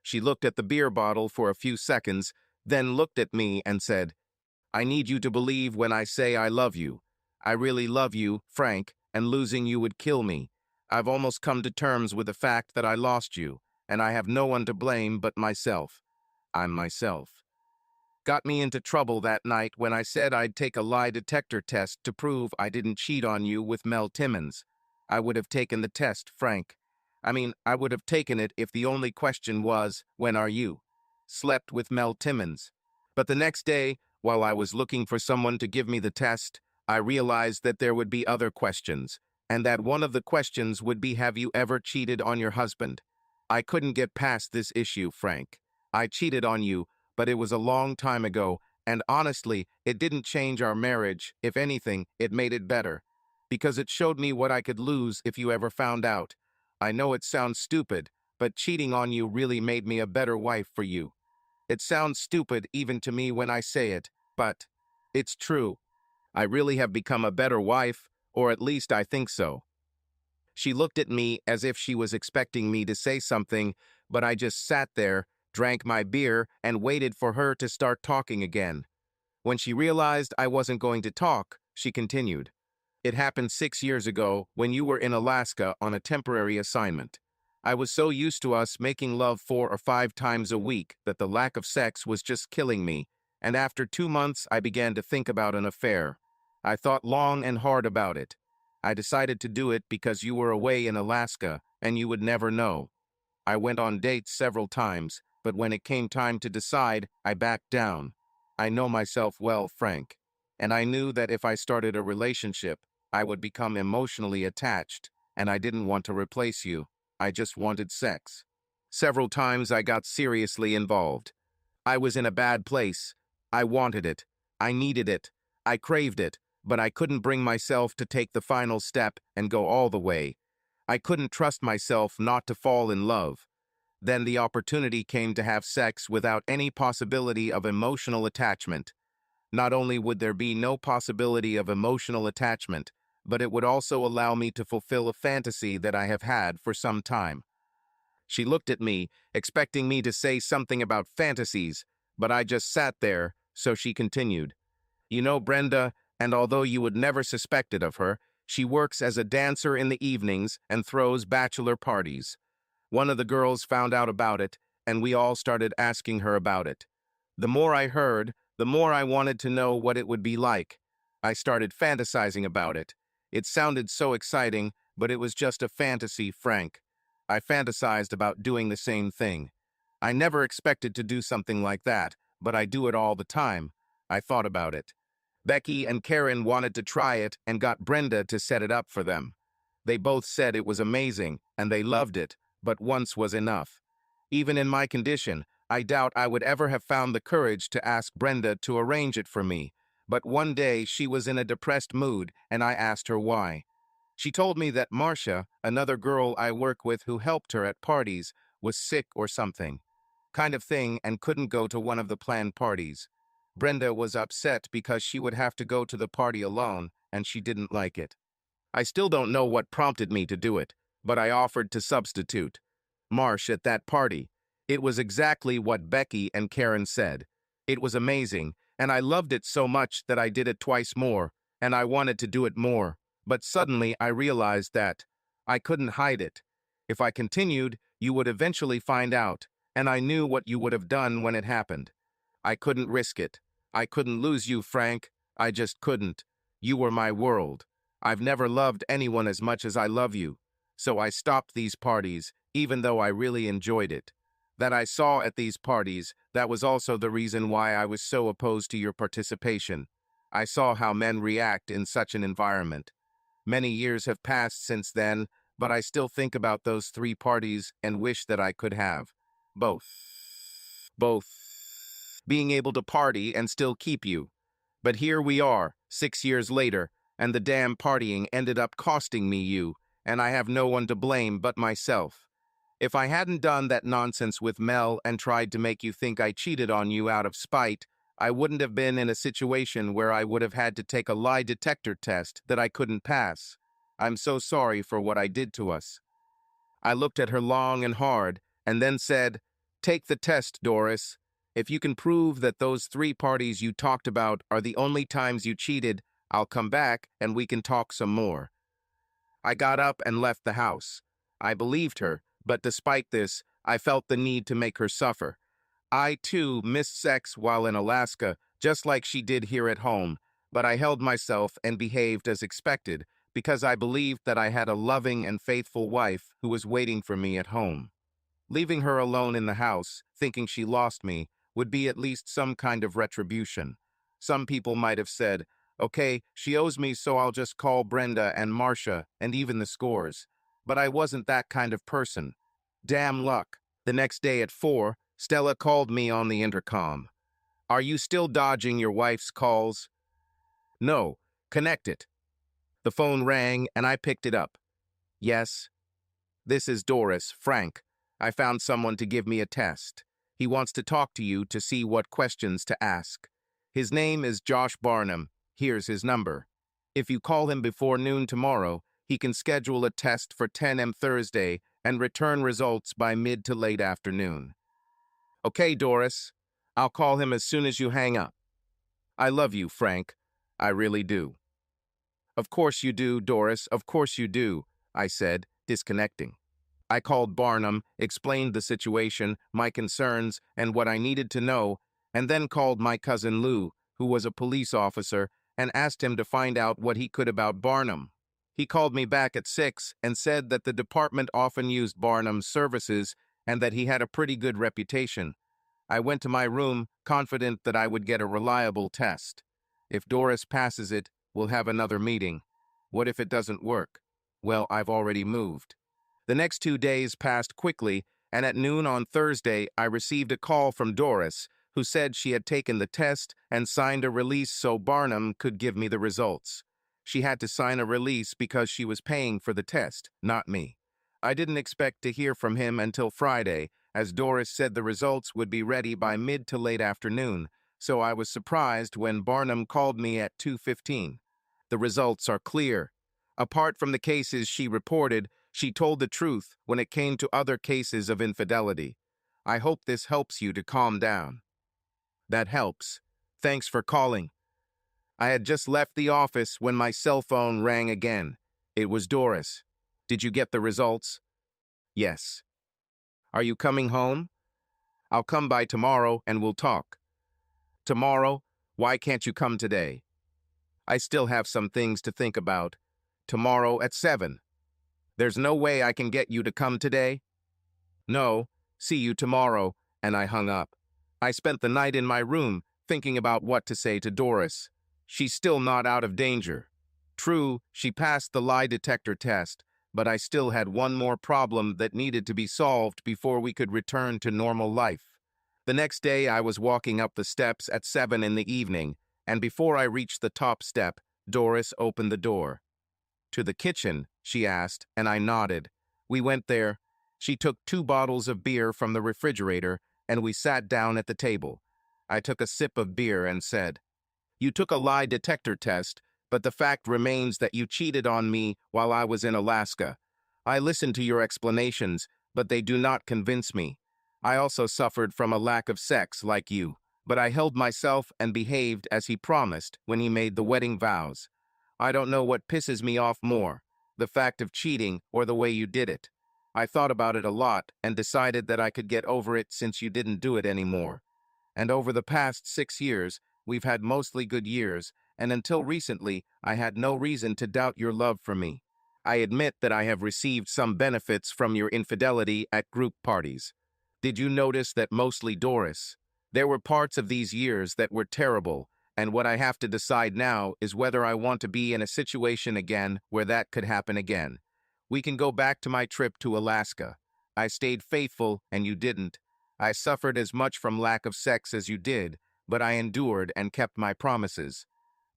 She looked at the beer bottle for a few seconds, then looked at me and said, "I need you to believe when I say I love you. I really love you, Frank, and losing you would kill me. I've almost come to terms with the fact that I lost you, and I have no one to blame but myself. I'm myself. Got me into trouble that night when I said I'd take a lie detector test to prove I didn't cheat on you with Mel Timmons. I would have taken the test, Frank. I would have taken it if the only question was, when are you? Slept with Mel Timmons. But the next day, while I was looking for someone to give me the test, I realized that there would be other questions, and that one of the questions would be, have you ever cheated on your husband? I couldn't get past this issue, Frank. I cheated on you, but it was a long time ago, and honestly, it didn't change our marriage. If anything, it made it better, because it showed me what I could lose if you ever found out. I know it sounds stupid, but cheating on you really made me a better wife for you. It sounds stupid even to me when I say it, but it's true. I really have become a better wife, or at least I think so. She looked at me as if she was expecting me to say something, but I just sat there, drank my beer, and waited for her to start talking again. When she realized I wasn't going to talk, she continued. It happened 6 years ago when you were in Alaska on a temporary assignment. I was so used to us making love 4 or 5 times a week that the lack of sex was just killing me, and after 2 months I began to think about an affair. I thought long and hard about it. I decided to do it because you were away in Alaska and you would never know. I went on dates several times, but when it came time to decide, I backed down. I know myself well, Frank, and I knew that if I started a relationship, I would become emotionally attached, and I didn't want to replace you. I just wanted sex. Several times I got seriously involved. I was in a bad place. I wanted it. I needed it. I craved it, but I couldn't bring myself to take the final step and go all the way. I couldn't trust myself not to fall in love. Then the opportunity came to have sex without any possibility of emotional attachment. Not only would there be no possibility of emotional attachment, but it would also allow me to fulfill a fantasy that I have had for some time. She looked at me, expecting me to say something about fantasies, but I just sat there, so she continued. You know Brenda, and although you would never suspect it of her, she works as a dancer in the evenings and throws bachelor parties. One of the girls found out about it, and we all started asking her about it. The more I heard, the more I wanted to know what it would be like. I started fantasizing about it. It sounded so exciting, but it was just a fantasy, Frank. I fantasized about doing the same thing. I never expected to do something like that, but I do it all the time. I thought about it. Becky and Karen wanted to try it and got Brenda to set it up for them. They both said it was amazing, and they loved it, but once was enough. Even in my condition, I doubt I would ever have found the courage to ask Brenda to arrange it for me. But one day she was in a depressed mood, and I asked her why. She told me that Marcia, another girl I work with who helped her at parties, was sick or something kind of thing and couldn't go to one of the planned parties. Brenda was upset because she would have to go to the party alone, and she didn't like it. I still don't know what prompted me to do it, but I offered to substitute Marsh at that party. It was exactly what Becky and Karen said. It was amazing, and I loved it so much that I did it twice more, and I wanted to do it more. But suddenly I realized that I couldn't hide it. If I continued, you would eventually find out, and I knew what you would have done when it happened. I couldn't risk it. I couldn't lose you, Frank. I just couldn't. You were my world. I've never loved anyone as much as I love you. So I stopped these parties, even though I really enjoyed it. That I saw at these parties, that was also the reason why I was so opposed to your participation. I saw how men react in such an environment. Many years have passed since then, but I still think about those 3 parties and wish that I could have both. Both. Being able to party and still keep you. But here we are, 6 years later, and the damn partying ended up costing me you, and I have no one to blame but myself. If I hadn't done that nonsense with Mel and tried to make you think I cheated on you out of spite, I wouldn't have been in a situation where I would have had to take a lie detector test that I couldn't pass. I'm so sorry for what I did to us. I looked at her long and hard, and then said, "Take the test, Doris. If you can prove that those 3 parties you talked about are the only times you cheated, I'll come back and we can talk some more." I got up and left the house. I believed her, but despite this, I felt the need to make her suffer. I, too, missed sex while in Alaska, just like she did here at home, but I held myself and behaved as expected because I believed that I had a loving and faithful wife who was waiting for me at home. Leaving her alone in the house, thinking she lost me, would be at least some kind of retribution. Some people might have said, "Okay, she owes me, so I'll just call Brenda and Marcia and even the scores." But I wasn't that kind of person. Damn luck. The next day at 4, Stella called me on the intercom. "Are you still dodging your wife's calls?" "No. Connect it." The phone rang and I picked it up. "Yes." "This is Doris, Frank. I found someone to give me a test. He wants to talk to you to see what questions to ask. His name is Josh Barnum. Here's his number. If you call him before noon tomorrow, he can schedule a test for 10 a.m. Thursday and return results by mid to late afternoon." "Okay, Doris. I'll call him as soon as you hang up." "I love you, Frank. I really do." "Of course you do, Doris. Of course you do," I said, disconnecting. I called Barnum, explained the situation, my concerns, and what I needed to know, and then called my cousin Lou, who was a police officer, and asked him to find out what he could about Barnum. He called me back at 6 and said that the department often used Barnum's services and that he had a pretty good reputation. I went to my room, confident that I would get a reliable test. If Doris passes it, we'll have another meeting. What if it doesn't work? Well, I've already moved. The next 2 days passed quickly, and at noon on Thursday, I received a call from Doris, who said she had taken the test and signed a release so Barnum could give me the results. She had to sign a release because she was paying for the test, not me. I didn't expect to hear from him until Friday, as Doris said the results would be ready by mid to late afternoon, so I was surprised when Barnum called me at 2:15. The results are clear. Apart from the cases she reported, she told the truth when it came to other cases of infidelity. I hope this helps you to calm down. That helps. Thanks for calling. I had just left the office when my cell phone rang again. It was Doris. Did you get the results? Yes. Are you coming home? I'll come by tomorrow and we'll talk. Tomorrow? Why can't you come today? I still have some things to think about. Tomorrow at 7. There's no way I can get you to come today? No. See you tomorrow. And I hung up. I spent the night in my room thinking about what to say to Doris. She's still not out of danger. True, she passed the lie detector test, but I still had one more problem that needed to be solved before we could return to normal life. The next day, I was walking up the steps at 7 in the evening, and before I reached the top step, Doris opened the door. "To the kitchen?" she asked, and I nodded. We went there. She took 2 bottles of beer from the refrigerator, and we sat down at the table. I took a sip of beer and said, "You took a lie detector test, but the fact remains that you cheated on me while I was in Alaska. I listened to your explanations, but they do not convince me. I also suffered from a lack of sex like you, but I held myself and behaved as he promised when he made the wedding vows. I don't know what pisses me off more, the fact of cheating or the way you did it. I thought about it a lot and decided that I could get over it since you didn't do it anymore. And over the past 6 years, we've had mostly good years, and until recently, I had no reason to doubt your love for me. I admit that I have received some benefits from your infidelity at group parties. Did you notice that mostly Doris? There were parts of these years that were terrible, and what I have to decide now is whether I want to be in a situation again where that could happen again. We can go back to my trip to Alaska. I stayed faithful, and you didn't. I suffered as much from lack of sex as you did, but I endured and kept my promises.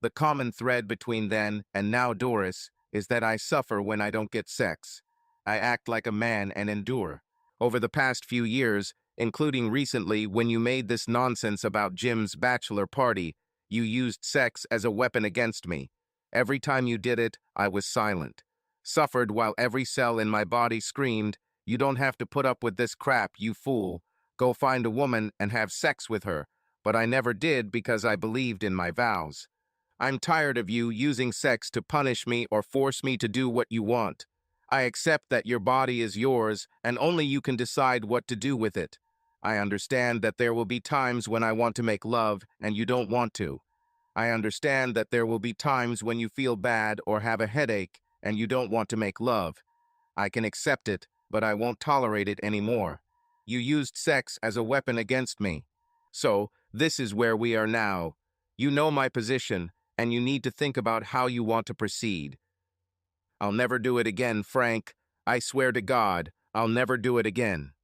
The common thread between then and now, Doris, is that I suffer when I don't get sex. I act like a man and endure. Over the past few years, including recently when you made this nonsense about Jim's bachelor party, you used sex as a weapon against me. Every time you did it, I was silent. Suffered while every cell in my body screamed, "You don't have to put up with this crap, you fool. Go find a woman and have sex with her." But I never did because I believed in my vows. I'm tired of you using sex to punish me or force me to do what you want. I accept that your body is yours and only you can decide what to do with it. I understand that there will be times when I want to make love and you don't want to. I understand that there will be times when you feel bad or have a headache and you don't want to make love. I can accept it, but I won't tolerate it anymore. You used sex as a weapon against me. So, this is where we are now. You know my position, and you need to think about how you want to proceed. I'll never do it again, Frank. I swear to God, I'll never do it again.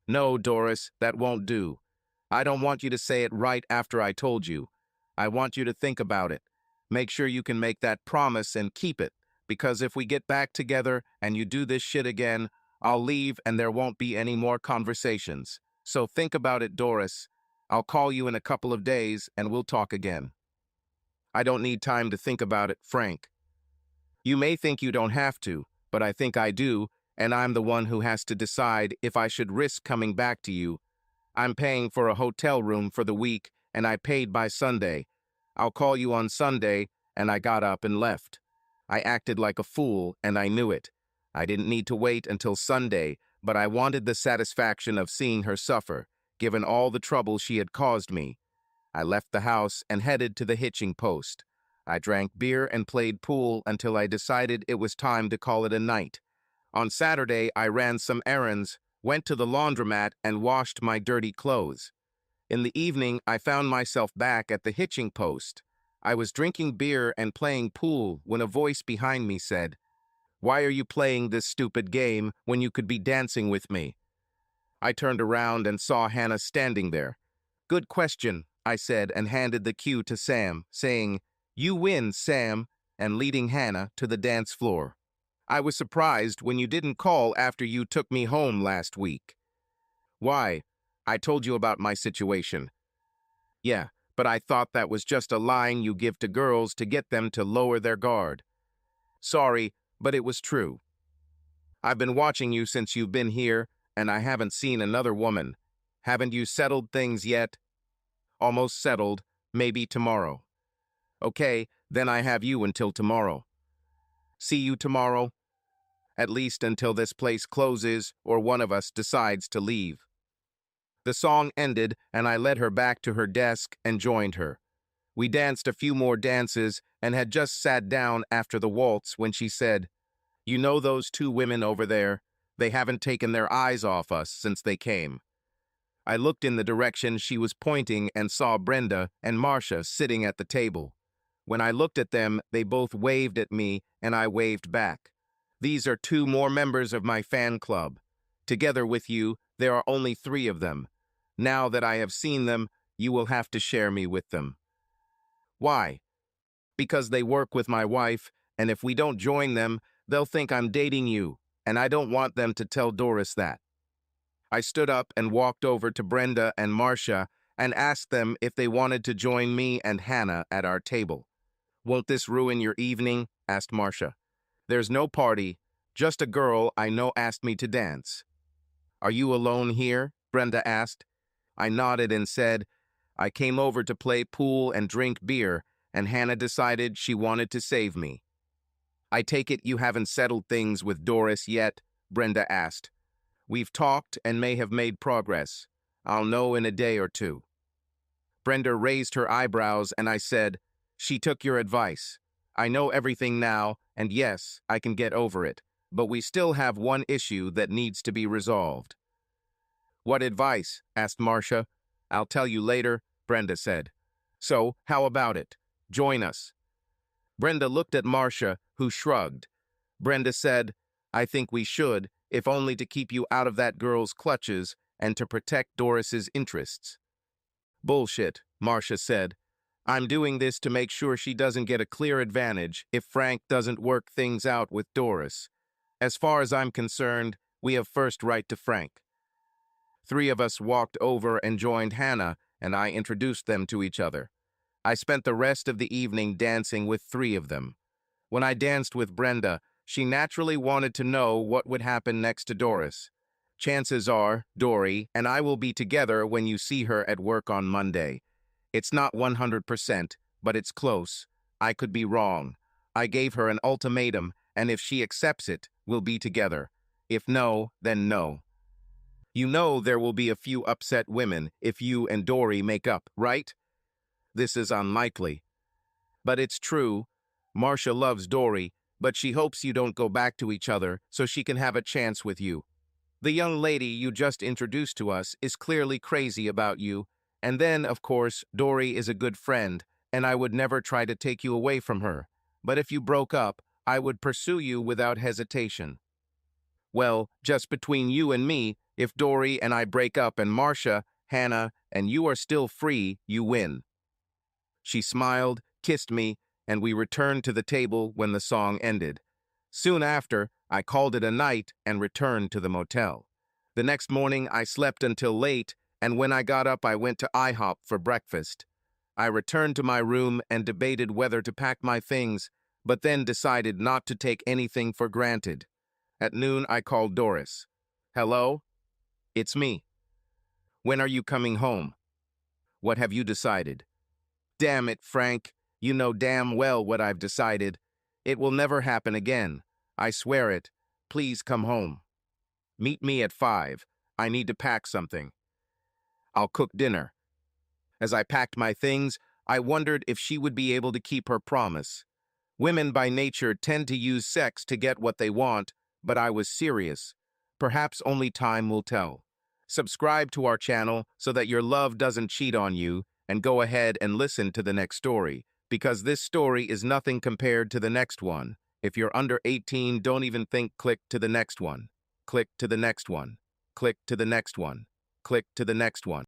No, Doris, that won't do. I don't want you to say it right after I told you. I want you to think about it. Make sure you can make that promise and keep it, because if we get back together and you do this shit again, I'll leave and there won't be any more conversations. So think about it, Doris. I'll call you in a couple of days and we'll talk again. I don't need time to think about it, Frank. You may think you don't have to, but I think I do, and I'm the one who has to decide if I should risk coming back to you. I'm paying for a hotel room for the week, and I paid by Sunday. I'll call you on Sunday, and I got up and left. I acted like a fool, and I knew it. I didn't need to wait until Sunday, but I wanted the satisfaction of seeing her suffer, given all the trouble she had caused me. I left the house and headed to the hitching post. I drank beer and played pool until I decided it was time to call it a night. On Saturday, I ran some errands, went to the laundromat, and washed my dirty clothes. In the evening, I found myself back at the hitching post. I was drinking beer and playing pool when a voice behind me said, "Why are you playing this stupid game when you could be dancing with me?" I turned around and saw Hannah standing there. "Good question," I said, and handed the cue to Sam, saying, "You win, Sam," and leading Hannah to the dance floor. "I was surprised when you didn't call after you took me home last week." "Why? I told you about my situation." "Yeah, but I thought that was just a line you give to girls to get them to lower their guard." "Sorry, but it was true. I've been watching you since you've been here, and I haven't seen another woman. Haven't you settled things yet?" "Almost settled. Maybe tomorrow." "Okay, then I have you until tomorrow." "See you tomorrow." At least until this place closes or one of us decides to leave. The song ended, and I led her back to her desk and joined her. We danced a few more dances and had just sat down after the waltz when she said, "You know those 2 women over there? They haven't taken their eyes off us since they came." I looked in the direction she was pointing and saw Brenda and Marcia sitting at the table. When I looked at them, they both waved at me, and I waved back. These are 2 more members of my fan club. Together with you, there are only 3 of them. Now that I have seen them, you will have to share me with them. Why? Because they work with my wife, and if we don't join them, they'll think I'm dating you, and I don't want them to tell Doris that. I stood up and walked over to Brenda and Marcia and asked them if they wanted to join me and Hannah at our table. Won't this ruin your evening? Asked Marcia. There's no party, just a girl I know asked me to dance. Are you alone here? Brenda asked. I nodded and said, I came over to play pool and drink beer, and Hannah decided she wanted to save me. I take it you haven't settled things with Doris yet? Brenda asked. We've talked and may have made progress. I'll know in a day or 2. Brenda raised her eyebrows and I said, she took your advice. I know everything now, and yes, I can get over it, but we still have one issue that needs to be resolved. What advice? Asked Marcia. I'll tell you later, Brenda said. So, how about it? Join us. Brenda looked at Marcia, who shrugged. Brenda said, I think we should, if only to keep you out of that girl's clutches and to protect Doris's interests. Bullshit, Marcia said. I'm doing this to make sure she doesn't get a clear advantage if Frank doesn't work things out with Doris. As far as I'm concerned, we have first right to Frank. 3 of us walked over and joined Hannah, and I introduced them to each other. I spent the rest of the evening dancing with 3 of them. When I danced with Brenda, she naturally wanted to know what would happen next to Doris. Chances are, Dory and I will be together when you see her at work on Monday. It's not 100%, but it's close. I could be wrong. I gave her an ultimatum, and if she accepts it, we'll be together. If no, then no. You know there will be a few upset women if you and Dory make up, right? This is unlikely. But it's true. Marcia loves Dory, but she hopes you don't go back to each other so she can have a chance with you. The young lady you just introduced to us is clearly crazy about you, and then, of course, Dory is a good friend, and I would never try to take you away from her. But if you broke up, I would pursue you without hesitation. Well, just between you and me, if Dory and I break up and Marcia, Hannah, and you are still free, you win. She smiled, kissed me, and we returned to the table when the song ended. Soon after, I called it a night and returned to the motel. The next morning, I slept until late, and when I got up, I went to IHOP for breakfast. I returned to my room and debated whether to pack my things, but then decided not to take anything for granted. At noon, I called Doris. Hello? It's me. When are you coming home? What have you decided? Damn it, Frank. You know damn well what I've decided. It will never happen again. I swear it. Please come home. Meet me at 5. I need to pack something. I'll cook dinner. As I packed my things, I wondered if she would be able to keep her promise. Women by nature tend to use sex to get what they want, but I was serious. Perhaps only time will tell. Subscribe to our channel so that your love doesn't cheat on you, and go ahead and listen to the next story, because this story is nothing compared to the next one. If you're under 18, don't even think click to the next one. Click to the next one. Click to the next one. Click to the next one.